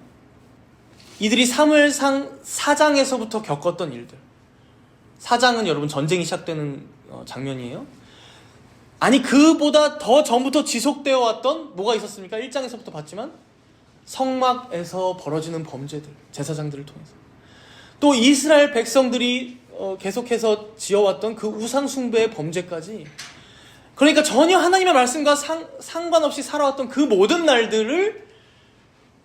이들이 사무엘상 4장에서부터 겪었던 일들, 4장은 여러분 전쟁이 시작되는 장면이에요. 아니 그보다 더 전부터 지속되어 왔던 뭐가 있었습니까? 1장에서부터 봤지만 성막에서 벌어지는 범죄들, 제사장들을 통해서 또 이스라엘 백성들이 계속해서 지어왔던 그 우상숭배의 범죄까지, 그러니까 전혀 하나님의 말씀과 상관없이 살아왔던 그 모든 날들을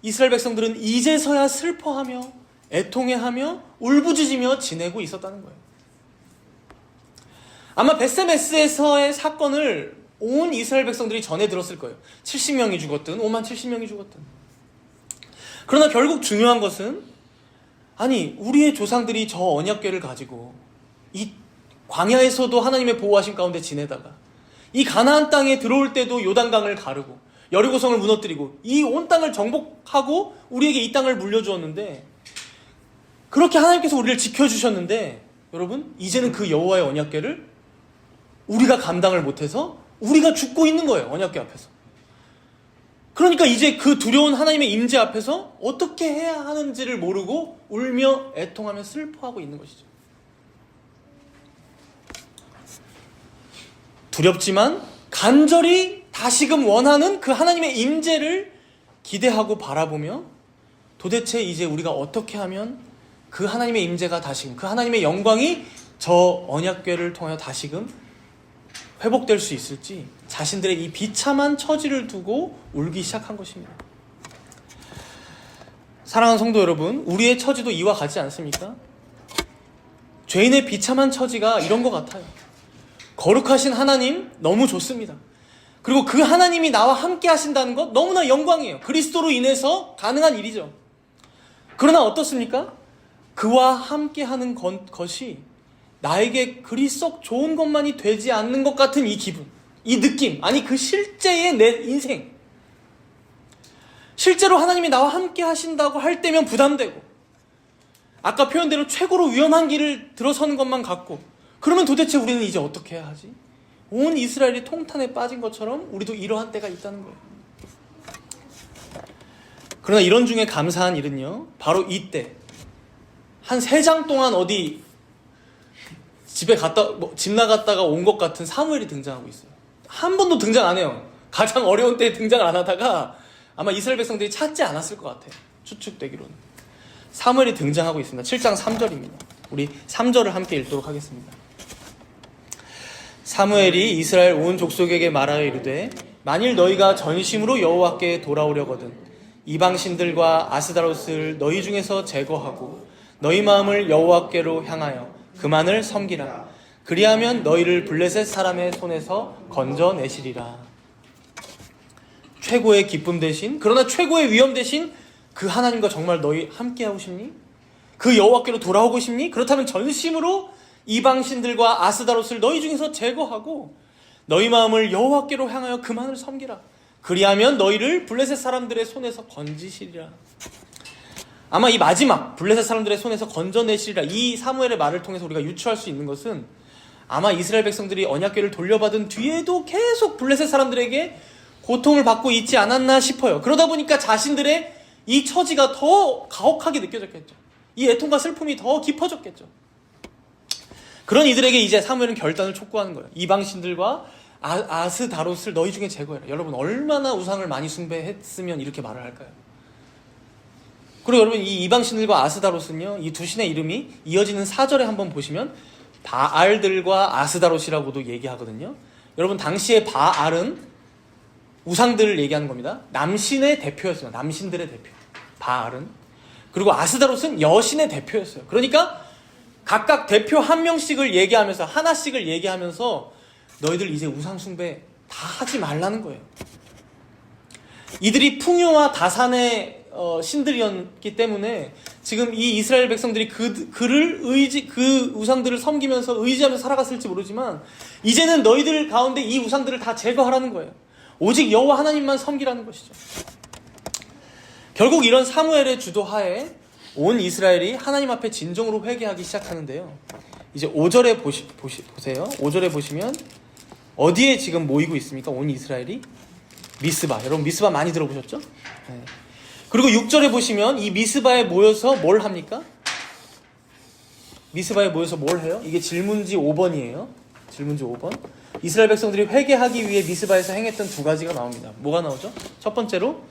이스라엘 백성들은 이제서야 슬퍼하며 애통해하며 울부짖으며 지내고 있었다는 거예요. 아마 벳세메스에서의 사건을 온 이스라엘 백성들이 전해 들었을 거예요. 70명이 죽었든 5만 70명이 죽었든. 그러나 결국 중요한 것은, 아니 우리의 조상들이 저 언약궤를 가지고 이 광야에서도 하나님의 보호하심 가운데 지내다가 이 가나안 땅에 들어올 때도 요단강을 가르고 여리고성을 무너뜨리고 이 온 땅을 정복하고 우리에게 이 땅을 물려주었는데, 그렇게 하나님께서 우리를 지켜주셨는데 여러분 이제는 그 여호와의 언약궤를 우리가 감당을 못해서 우리가 죽고 있는 거예요. 언약궤 앞에서. 그러니까 이제 그 두려운 하나님의 임재 앞에서 어떻게 해야 하는지를 모르고 울며 애통하며 슬퍼하고 있는 것이죠. 두렵지만 간절히 다시금 원하는 그 하나님의 임재를 기대하고 바라보며, 도대체 이제 우리가 어떻게 하면 그 하나님의 임재가 다시금, 그 하나님의 영광이 저 언약궤를 통하여 다시금 회복될 수 있을지 자신들의 이 비참한 처지를 두고 울기 시작한 것입니다. 사랑하는 성도 여러분, 우리의 처지도 이와 같지 않습니까? 죄인의 비참한 처지가 이런 것 같아요. 거룩하신 하나님 너무 좋습니다. 그리고 그 하나님이 나와 함께 하신다는 것 너무나 영광이에요. 그리스도로 인해서 가능한 일이죠. 그러나 어떻습니까? 그와 함께 하는 것이 나에게 그리 썩 좋은 것만이 되지 않는 것 같은 이 기분, 이 느낌, 아니 그 실제의 내 인생, 실제로 하나님이 나와 함께 하신다고 할 때면 부담되고, 아까 표현대로 최고로 위험한 길을 들어서는 것만 같고, 그러면 도대체 우리는 이제 어떻게 해야 하지? 온 이스라엘이 통탄에 빠진 것처럼 우리도 이러한 때가 있다는 거예요. 그러나 이런 중에 감사한 일은요, 바로 이때 한 3장 동안 어디 집에 집 나갔다가 온 것 같은 사무엘이 등장하고 있어요. 한 번도 등장 안 해요. 가장 어려운 때에 등장을 안 하다가 아마 이스라엘 백성들이 찾지 않았을 것 같아요. 추측되기로는. 사무엘이 등장하고 있습니다. 7장 3절입니다. 우리 3절을 함께 읽도록 하겠습니다. 사무엘이 이스라엘 온 족속에게 말하여 이르되, 만일 너희가 전심으로 여호와께 돌아오려거든 이방신들과 아스다롯을 너희 중에서 제거하고 너희 마음을 여호와께로 향하여 그만을 섬기라. 그리하면 너희를 블레셋 사람의 손에서 건져내시리라. 최고의 기쁨 대신, 그러나 최고의 위험 대신 그 하나님과 정말 너희 함께하고 싶니? 그 여호와께로 돌아오고 싶니? 그렇다면 전심으로 이방신들과 아스다롯을 너희 중에서 제거하고 너희 마음을 여호와께로 향하여 그만을 섬기라. 그리하면 너희를 블레셋 사람들의 손에서 건지시리라. 아마 이 마지막 블레셋 사람들의 손에서 건져내시리라, 이 사무엘의 말을 통해서 우리가 유추할 수 있는 것은, 아마 이스라엘 백성들이 언약궤를 돌려받은 뒤에도 계속 블레셋 사람들에게 고통을 받고 있지 않았나 싶어요. 그러다 보니까 자신들의 이 처지가 더 가혹하게 느껴졌겠죠. 이 애통과 슬픔이 더 깊어졌겠죠. 그런 이들에게 이제 사무엘은 결단을 촉구하는 거예요. 이방신들과 아스다롯을 너희 중에 제거해라. 여러분 얼마나 우상을 많이 숭배했으면 이렇게 말을 할까요? 그리고 여러분 이 이방신들과 아스다롯은요, 이 두 신의 이름이 이어지는 4절에 한번 보시면 바알들과 아스다롯이라고도 얘기하거든요. 여러분 당시에 바알은 우상들을 얘기하는 겁니다. 남신의 대표였어요. 남신들의 대표 바알은. 그리고 아스다롯은 여신의 대표였어요. 그러니까 각각 대표 한 명씩을 얘기하면서, 하나씩을 얘기하면서 너희들 이제 우상 숭배 다 하지 말라는 거예요. 이들이 풍요와 다산의 신들이었기 때문에 지금 이 이스라엘 백성들이 그 우상들을 섬기면서 의지하면서 살아갔을지 모르지만 이제는 너희들 가운데 이 우상들을 다 제거하라는 거예요. 오직 여호와 하나님만 섬기라는 것이죠. 결국 이런 사무엘의 주도하에 온 이스라엘이 하나님 앞에 진정으로 회개하기 시작하는데요. 이제 5절에 보세요. 5절에 보시면 어디에 지금 모이고 있습니까? 온 이스라엘이 미스바. 여러분 미스바 많이 들어보셨죠? 네. 그리고 6절에 보시면 이 미스바에 모여서 뭘 합니까? 미스바에 모여서 뭘 해요? 이게 질문지 5번이에요. 질문지 5번. 이스라엘 백성들이 회개하기 위해 미스바에서 행했던 두 가지가 나옵니다. 뭐가 나오죠? 첫 번째로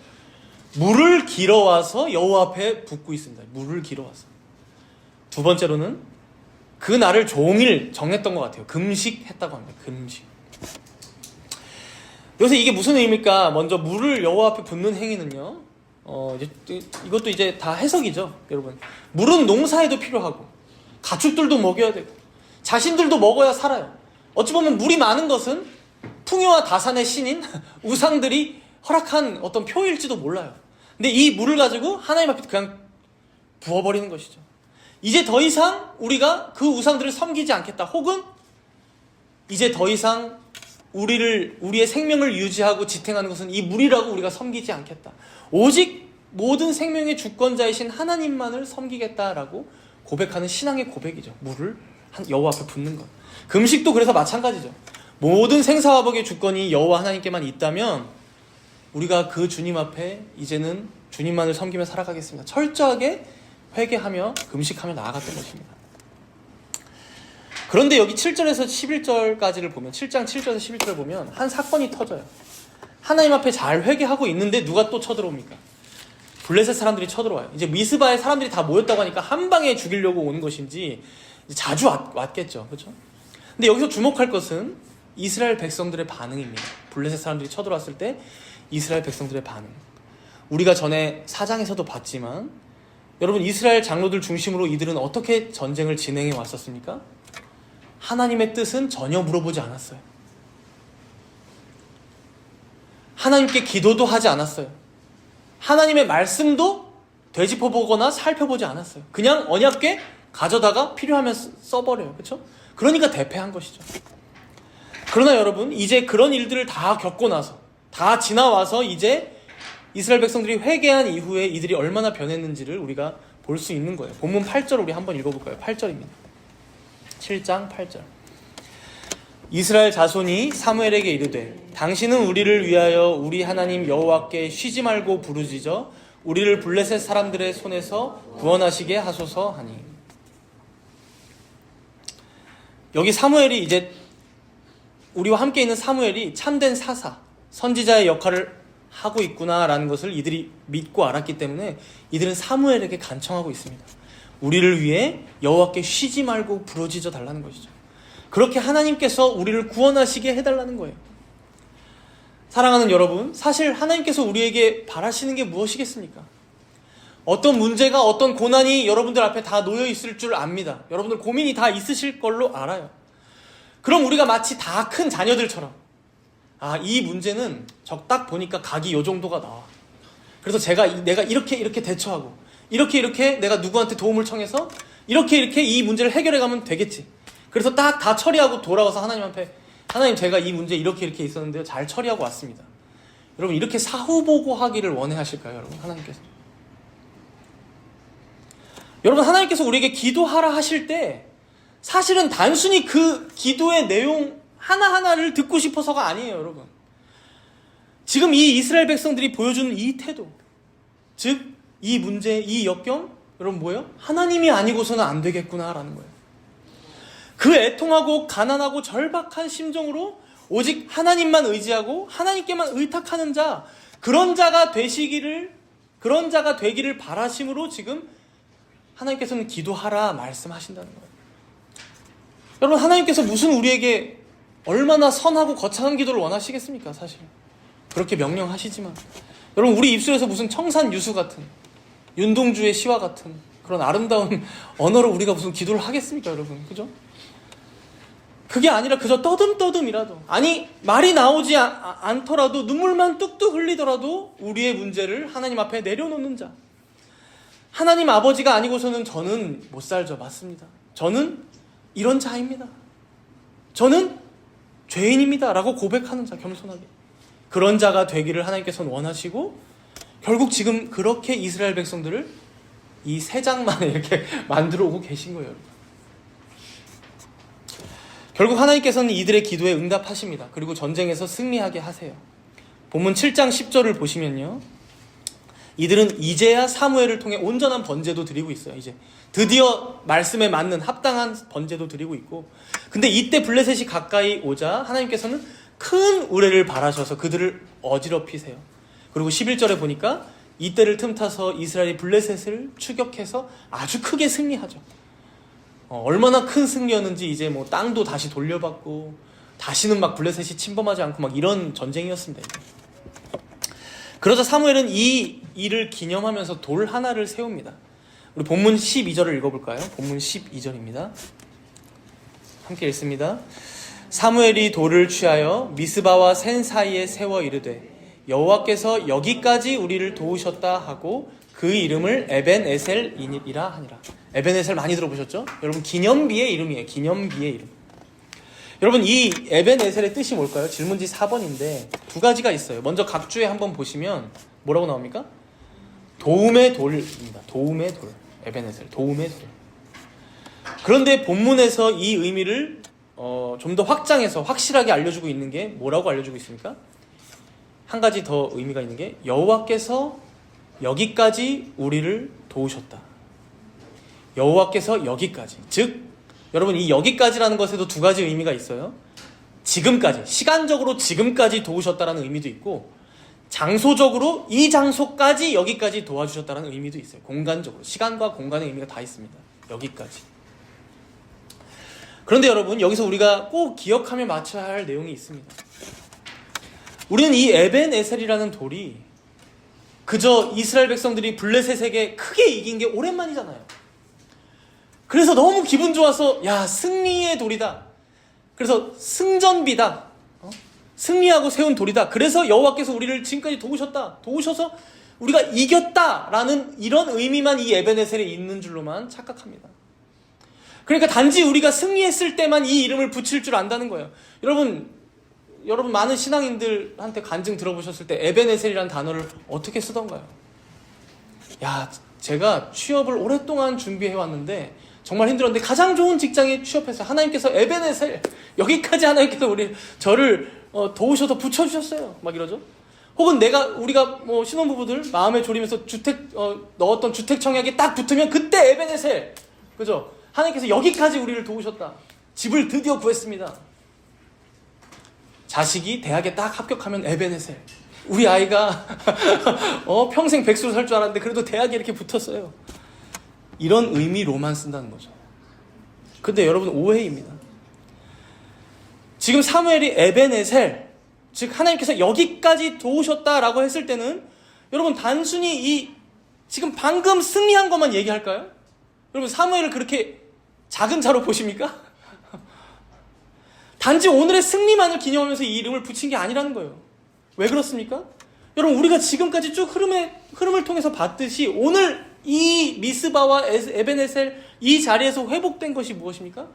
물을 길어와서 여호와 앞에 붓고 있습니다. 물을 길어와서. 두 번째로는 그 날을 종일 정했던 것 같아요. 금식했다고 합니다. 금식. 여기서 이게 무슨 의미입니까? 먼저 물을 여호와 앞에 붓는 행위는요. 이것도 이제 다 해석이죠, 여러분. 물은 농사에도 필요하고 가축들도 먹여야 되고 자신들도 먹어야 살아요. 어찌 보면 물이 많은 것은 풍요와 다산의 신인 우상들이 허락한 어떤 표일지도 몰라요. 근데 이 물을 가지고 하나님 앞에 그냥 부어버리는 것이죠. 이제 더 이상 우리가 그 우상들을 섬기지 않겠다. 혹은 이제 더 이상 우리의 생명을 유지하고 지탱하는 것은 이 물이라고 우리가 섬기지 않겠다. 오직 모든 생명의 주권자이신 하나님만을 섬기겠다라고 고백하는 신앙의 고백이죠. 물을 여호와 앞에 붓는 것. 금식도 그래서 마찬가지죠. 모든 생사화복의 주권이 여호와 하나님께만 있다면 우리가 그 주님 앞에 이제는 주님만을 섬기며 살아가겠습니다. 철저하게 회개하며 금식하며 나아갔던 것입니다. 그런데 여기 7절에서 11절까지를 보면 7장 7절에서 11절을 보면 한 사건이 터져요. 하나님 앞에 잘 회개하고 있는데 누가 또 쳐들어옵니까? 블레셋 사람들이 쳐들어와요. 이제 미스바에 사람들이 다 모였다고 하니까 한 방에 죽이려고 오는 것인지 자주 왔겠죠. 그렇죠? 근데 여기서 주목할 것은 이스라엘 백성들의 반응입니다. 블레셋 사람들이 쳐들어왔을 때 이스라엘 백성들의 반응. 우리가 전에 4장에서도 봤지만 여러분 이스라엘 장로들 중심으로 이들은 어떻게 전쟁을 진행해 왔었습니까? 하나님의 뜻은 전혀 물어보지 않았어요. 하나님께 기도도 하지 않았어요. 하나님의 말씀도 되짚어보거나 살펴보지 않았어요. 그냥 언약궤 가져다가 필요하면 써버려요. 그렇죠? 그러니까 대패한 것이죠. 그러나 여러분 이제 그런 일들을 다 겪고 나서 다 지나와서 이제 이스라엘 백성들이 회개한 이후에 이들이 얼마나 변했는지를 우리가 볼 수 있는 거예요. 본문 8절 우리 한번 읽어볼까요? 8절입니다. 7장 8절. 이스라엘 자손이 사무엘에게 이르되 당신은 우리를 위하여 우리 하나님 여호와께 쉬지 말고 부르짖어 우리를 블레셋 사람들의 손에서 구원하시게 하소서 하니. 여기 사무엘이 이제 우리와 함께 있는 사무엘이 참된 사사, 선지자의 역할을 하고 있구나라는 것을 이들이 믿고 알았기 때문에 이들은 사무엘에게 간청하고 있습니다. 우리를 위해 여호와께 쉬지 말고 부르짖어 달라는 것이죠. 그렇게 하나님께서 우리를 구원하시게 해달라는 거예요. 사랑하는 여러분, 사실 하나님께서 우리에게 바라시는 게 무엇이겠습니까? 어떤 문제가 어떤 고난이 여러분들 앞에 다 놓여 있을 줄 압니다. 여러분들 고민이 다 있으실 걸로 알아요. 그럼 우리가 마치 다 큰 자녀들처럼 이 문제는 딱 보니까 각이 요 정도가 나와. 그래서 내가 이렇게 대처하고 이렇게 내가 누구한테 도움을 청해서 이렇게 이 문제를 해결해 가면 되겠지. 그래서 딱 다 처리하고 돌아와서 하나님 앞에 하나님 제가 이 문제 이렇게 있었는데요. 잘 처리하고 왔습니다. 여러분 이렇게 사후보고하기를 원하실까요? 여러분 하나님께서. 여러분 하나님께서 우리에게 기도하라 하실 때 사실은 단순히 그 기도의 내용 하나하나를 듣고 싶어서가 아니에요. 여러분 지금 이 이스라엘 백성들이 보여주는 이 태도, 즉 이 문제, 이 역경, 여러분 뭐예요? 하나님이 아니고서는 안 되겠구나라는 거예요. 그 애통하고 가난하고 절박한 심정으로 오직 하나님만 의지하고 하나님께만 의탁하는 자, 그런 자가 되기를 바라심으로 지금 하나님께서는 기도하라 말씀하신다는 거예요. 여러분 하나님께서 무슨 우리에게 얼마나 선하고 거창한 기도를 원하시겠습니까? 사실 그렇게 명령하시지만 여러분 우리 입술에서 무슨 청산유수 같은 윤동주의 시와 같은 그런 아름다운 언어로 우리가 무슨 기도를 하겠습니까? 여러분 그죠? 그게 아니라 그저 떠듬떠듬이라도, 아니 말이 나오지 않더라도 눈물만 뚝뚝 흘리더라도 우리의 문제를 하나님 앞에 내려놓는 자, 하나님 아버지가 아니고서는 저는 못 살죠. 맞습니다. 저는 이런 자입니다. 저는 죄인입니다. 라고 고백하는 자, 겸손하게. 그런 자가 되기를 하나님께서는 원하시고, 결국 지금 그렇게 이스라엘 백성들을 이 세 장 만에 이렇게 만들어 오고 계신 거예요. 결국 하나님께서는 이들의 기도에 응답하십니다. 그리고 전쟁에서 승리하게 하세요. 본문 7장 10절을 보시면요, 이들은 이제야 사무엘을 통해 온전한 번제도 드리고 있어요. 이제 드디어 말씀에 맞는 합당한 번제도 드리고 있고, 근데 이때 블레셋이 가까이 오자 하나님께서는 큰 우레를 바라셔서 그들을 어지럽히세요. 그리고 11절에 보니까 이때를 틈타서 이스라엘이 블레셋을 추격해서 아주 크게 승리하죠. 얼마나 큰 승리였는지, 이제 뭐 땅도 다시 돌려받고 다시는 막 블레셋이 침범하지 않고 막 이런 전쟁이었습니다. 그러자 사무엘은 이 일을 기념하면서 돌 하나를 세웁니다. 우리 본문 12절을 읽어볼까요? 본문 12절입니다. 함께 읽습니다. 사무엘이 돌을 취하여 미스바와 센 사이에 세워 이르되 여호와께서 여기까지 우리를 도우셨다 하고 그 이름을 에벤에셀이라 하니라. 에벤에셀 많이 들어보셨죠? 여러분, 기념비의 이름이에요. 기념비의 이름. 여러분, 이 에벤에셀의 뜻이 뭘까요? 질문지 4번인데 두 가지가 있어요. 먼저 각주에 한번 보시면 뭐라고 나옵니까? 도움의 돌입니다. 도움의 돌. 에벤에셀, 도움의 돌. 그런데 본문에서 이 의미를 좀 더 확장해서 확실하게 알려주고 있는 게 뭐라고 알려주고 있습니까? 한 가지 더 의미가 있는 게 여호와께서 여기까지 우리를 도우셨다. 여호와께서 여기까지. 즉, 여러분, 이 여기까지라는 것에도 두 가지 의미가 있어요. 지금까지, 시간적으로 지금까지 도우셨다라는 의미도 있고, 장소적으로 이 장소까지 여기까지 도와주셨다는 의미도 있어요. 공간적으로, 시간과 공간의 의미가 다 있습니다. 여기까지. 그런데 여러분, 여기서 우리가 꼭 기억하며 맞춰야 할 내용이 있습니다. 우리는 이 에벤에셀이라는 돌이 그저 이스라엘 백성들이 블레셋에게 크게 이긴 게 오랜만이잖아요. 그래서 너무 기분 좋아서, 야, 승리의 돌이다. 그래서 승전비다. 승리하고 세운 돌이다. 그래서 여호와께서 우리를 지금까지 도우셨다. 도우셔서 우리가 이겼다라는 이런 의미만 이 에벤에셀에 있는 줄로만 착각합니다. 그러니까 단지 우리가 승리했을 때만 이 이름을 붙일 줄 안다는 거예요. 여러분 많은 신앙인들한테 간증 들어보셨을 때 에벤에셀이라는 단어를 어떻게 쓰던가요? 야, 제가 취업을 오랫동안 준비해왔는데 정말 힘들었는데 가장 좋은 직장에 취업해서 하나님께서 에벤에셀, 여기까지 하나님께서 저를 도우셔서 붙여주셨어요. 막 이러죠. 혹은 우리가 뭐 신혼부부들 마음에 졸이면서 넣었던 주택 청약이 딱 붙으면 그때 에벤에셀, 그죠? 하나님께서 여기까지 우리를 도우셨다. 집을 드디어 구했습니다. 자식이 대학에 딱 합격하면 에벤에셀. 우리 아이가 평생 백수로 살 줄 알았는데 그래도 대학에 이렇게 붙었어요. 이런 의미로만 쓴다는 거죠. 근데 여러분, 오해입니다. 지금 사무엘이 에벤에셀, 즉 하나님께서 여기까지 도우셨다라고 했을 때는 여러분, 단순히 지금 방금 승리한 것만 얘기할까요? 여러분, 사무엘을 그렇게 작은 자로 보십니까? 단지 오늘의 승리만을 기념하면서 이 이름을 붙인 게 아니라는 거예요. 왜 그렇습니까? 여러분, 우리가 지금까지 쭉 흐름을 통해서 봤듯이 오늘 이 미스바와 에벤에셀 이 자리에서 회복된 것이 무엇입니까?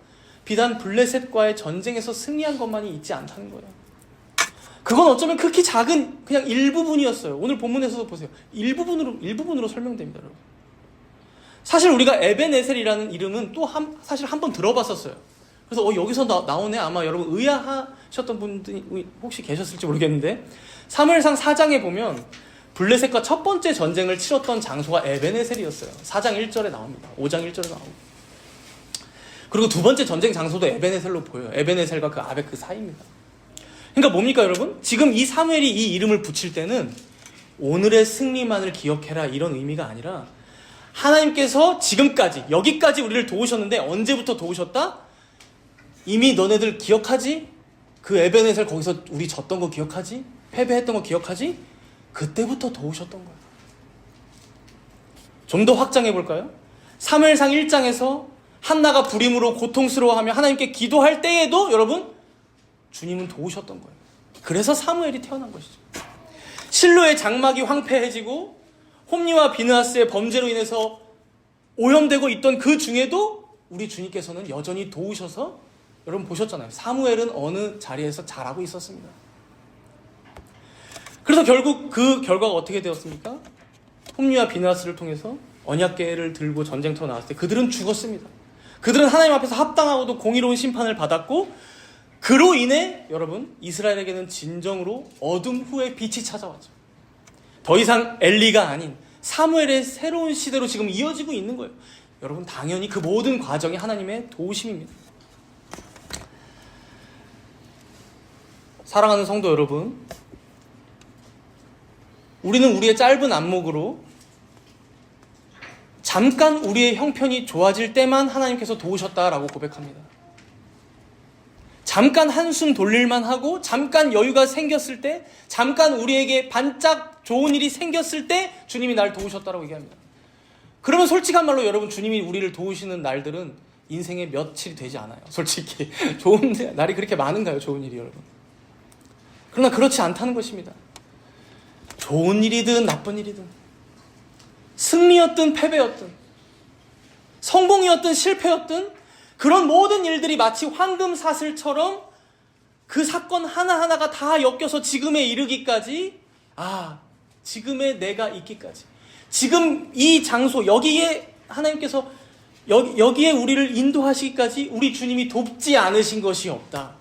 비단 블레셋과의 전쟁에서 승리한 것만이 있지 않다는 거예요. 그건 어쩌면 극히 작은 그냥 일부분이었어요. 오늘 본문에서도 보세요. 일부분으로 설명됩니다, 여러분. 사실 우리가 에벤에셀이라는 이름은 사실 한 번 들어봤었어요. 그래서 여기서 나오네. 아마 여러분 의아하셨던 분들이 혹시 계셨을지 모르겠는데, 사무엘상 4장에 보면 블레셋과 첫 번째 전쟁을 치렀던 장소가 에벤에셀이었어요. 4장 1절에 나옵니다. 5장 1절에 나오고. 그리고 두 번째 전쟁 장소도 에벤에셀로 보여요. 에벤에셀과 그 아벡 그 사이입니다. 그러니까 뭡니까, 여러분? 지금 이 사무엘이 이 이름을 붙일 때는 오늘의 승리만을 기억해라, 이런 의미가 아니라 하나님께서 지금까지 여기까지 우리를 도우셨는데 언제부터 도우셨다? 이미 너네들 기억하지? 그 에벤에셀 거기서 우리 졌던 거 기억하지? 패배했던 거 기억하지? 그때부터 도우셨던 거예요. 좀 더 확장해 볼까요? 사무엘상 1장에서 한나가 불임으로 고통스러워하며 하나님께 기도할 때에도 여러분, 주님은 도우셨던 거예요. 그래서 사무엘이 태어난 것이죠. 실로의 장막이 황폐해지고 홈리와 비느하스의 범죄로 인해서 오염되고 있던 그 중에도 우리 주님께서는 여전히 도우셔서, 여러분 보셨잖아요. 사무엘은 어느 자리에서 자라고 있었습니다. 그래서 결국 그 결과가 어떻게 되었습니까? 홈리와 비느하스를 통해서 언약궤를 들고 전쟁터로 나왔을 때 그들은 죽었습니다. 그들은 하나님 앞에서 합당하고도 공의로운 심판을 받았고, 그로 인해 여러분 이스라엘에게는 진정으로 어둠 후에 빛이 찾아왔죠. 더 이상 엘리가 아닌 사무엘의 새로운 시대로 지금 이어지고 있는 거예요. 여러분 당연히 그 모든 과정이 하나님의 도우심입니다. 사랑하는 성도 여러분, 우리는 우리의 짧은 안목으로 잠깐 우리의 형편이 좋아질 때만 하나님께서 도우셨다라고 고백합니다. 잠깐 한숨 돌릴만 하고, 잠깐 여유가 생겼을 때, 잠깐 우리에게 반짝 좋은 일이 생겼을 때 주님이 날 도우셨다라고 얘기합니다. 그러면 솔직한 말로 여러분, 주님이 우리를 도우시는 날들은 인생에 며칠이 되지 않아요. 솔직히 좋은 날이 그렇게 많은가요? 좋은 일이 여러분. 그러나 그렇지 않다는 것입니다. 좋은 일이든 나쁜 일이든, 승리였든 패배였든, 성공이었든 실패였든, 그런 모든 일들이 마치 황금사슬처럼 그 사건 하나하나가 다 엮여서 지금에 이르기까지, 지금의 내가 있기까지, 지금 이 장소 여기에 하나님께서 여기에 우리를 인도하시기까지 우리 주님이 돕지 않으신 것이 없다.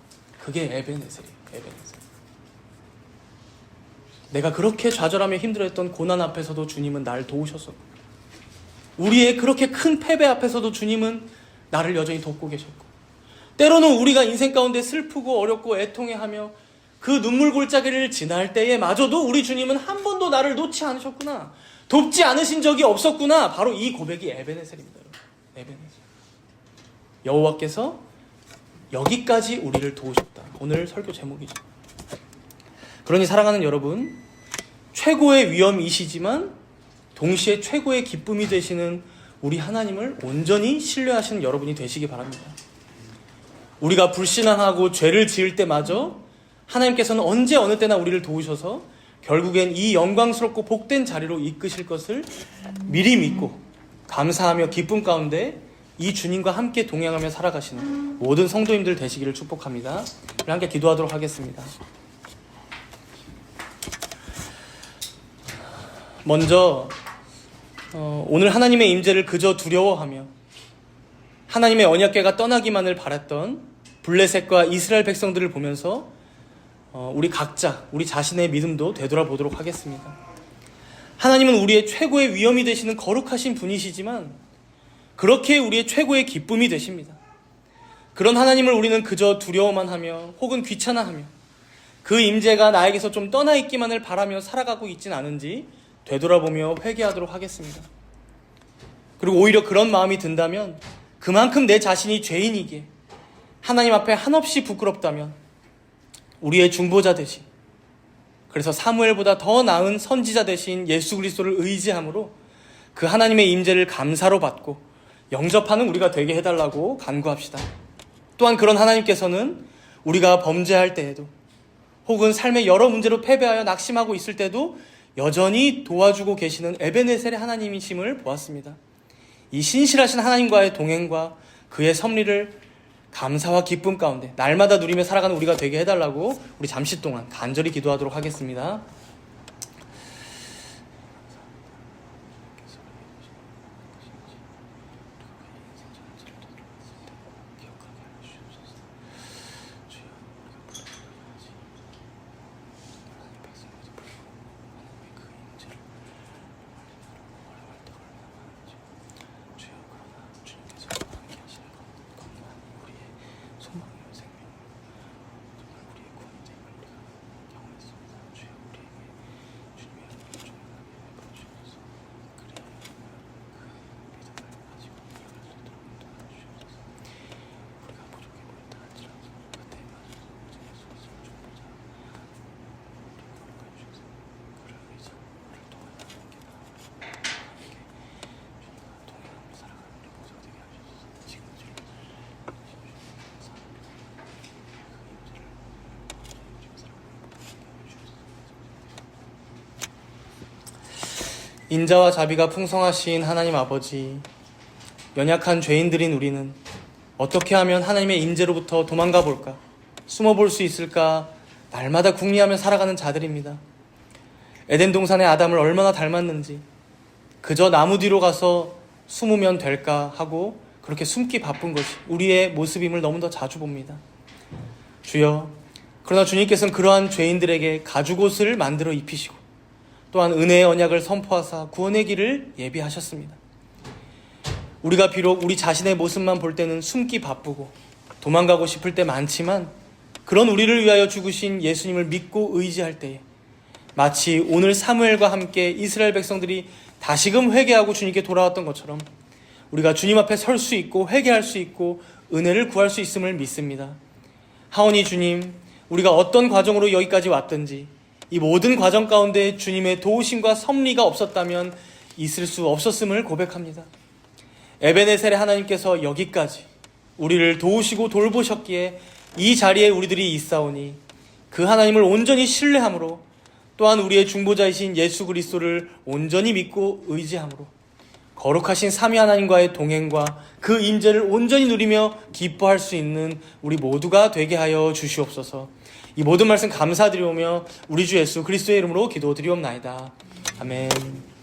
그게 에베네셀이에요. 에베네셀. 내가 그렇게 좌절하며 힘들어했던 고난 앞에서도 주님은 날 도우셨었고, 우리의 그렇게 큰 패배 앞에서도 주님은 나를 여전히 돕고 계셨고, 때로는 우리가 인생 가운데 슬프고 어렵고 애통해하며 그 눈물 골짜기를 지날 때에 마저도 우리 주님은 한 번도 나를 놓지 않으셨구나, 돕지 않으신 적이 없었구나. 바로 이 고백이 에베네셀입니다. 에베네셀. 여호와께서 여기까지 우리를 도우셨다. 오늘 설교 제목이죠. 그러니 사랑하는 여러분, 최고의 위험이시지만 동시에 최고의 기쁨이 되시는 우리 하나님을 온전히 신뢰하시는 여러분이 되시기 바랍니다. 우리가 불신앙하고 죄를 지을 때마저 하나님께서는 언제 어느 때나 우리를 도우셔서 결국엔 이 영광스럽고 복된 자리로 이끄실 것을 미리 믿고 감사하며 기쁨 가운데 이 주님과 함께 동행하며 살아가시는 모든 성도님들 되시기를 축복합니다. 우리 함께 기도하도록 하겠습니다. 먼저 오늘 하나님의 임재를 그저 두려워하며 하나님의 언약궤가 떠나기만을 바랐던 블레셋과 이스라엘 백성들을 보면서 우리 각자, 우리 자신의 믿음도 되돌아보도록 하겠습니다. 하나님은 우리의 최고의 위엄이 되시는 거룩하신 분이시지만 그렇게 우리의 최고의 기쁨이 되십니다. 그런 하나님을 우리는 그저 두려워만 하며 혹은 귀찮아하며 그 임재가 나에게서 좀 떠나 있기만을 바라며 살아가고 있진 않은지 되돌아보며 회개하도록 하겠습니다. 그리고 오히려 그런 마음이 든다면 그만큼 내 자신이 죄인이기에 하나님 앞에 한없이 부끄럽다면 우리의 중보자 되신, 그래서 사무엘보다 더 나은 선지자 되신 예수 그리스도를 의지함으로 그 하나님의 임재를 감사로 받고 영접하는 우리가 되게 해달라고 간구합시다. 또한 그런 하나님께서는 우리가 범죄할 때에도 혹은 삶의 여러 문제로 패배하여 낙심하고 있을 때도 여전히 도와주고 계시는 에베네셀의 하나님이심을 보았습니다. 이 신실하신 하나님과의 동행과 그의 섭리를 감사와 기쁨 가운데 날마다 누리며 살아가는 우리가 되게 해달라고 우리 잠시 동안 간절히 기도하도록 하겠습니다. 인자와 자비가 풍성하신 하나님 아버지, 연약한 죄인들인 우리는 어떻게 하면 하나님의 임재로부터 도망가 볼까? 숨어 볼 수 있을까? 날마다 궁리하며 살아가는 자들입니다. 에덴 동산의 아담을 얼마나 닮았는지 그저 나무 뒤로 가서 숨으면 될까 하고 그렇게 숨기 바쁜 것이 우리의 모습임을 너무도 자주 봅니다. 주여, 그러나 주님께서는 그러한 죄인들에게 가죽옷을 만들어 입히시고 또한 은혜의 언약을 선포하사 구원의 길을 예비하셨습니다. 우리가 비록 우리 자신의 모습만 볼 때는 숨기 바쁘고 도망가고 싶을 때 많지만 그런 우리를 위하여 죽으신 예수님을 믿고 의지할 때에 마치 오늘 사무엘과 함께 이스라엘 백성들이 다시금 회개하고 주님께 돌아왔던 것처럼 우리가 주님 앞에 설 수 있고 회개할 수 있고 은혜를 구할 수 있음을 믿습니다. 하오니 주님, 우리가 어떤 과정으로 여기까지 왔든지 이 모든 과정 가운데 주님의 도우심과 섭리가 없었다면 있을 수 없었음을 고백합니다. 에베네셀의 하나님께서 여기까지 우리를 도우시고 돌보셨기에 이 자리에 우리들이 있사오니 그 하나님을 온전히 신뢰함으로 또한 우리의 중보자이신 예수 그리스도를 온전히 믿고 의지함으로 거룩하신 삼위 하나님과의 동행과 그 임재를 온전히 누리며 기뻐할 수 있는 우리 모두가 되게 하여 주시옵소서. 이 모든 말씀 감사드리오며 우리 주 예수 그리스도의 이름으로 기도드리옵나이다. 아멘.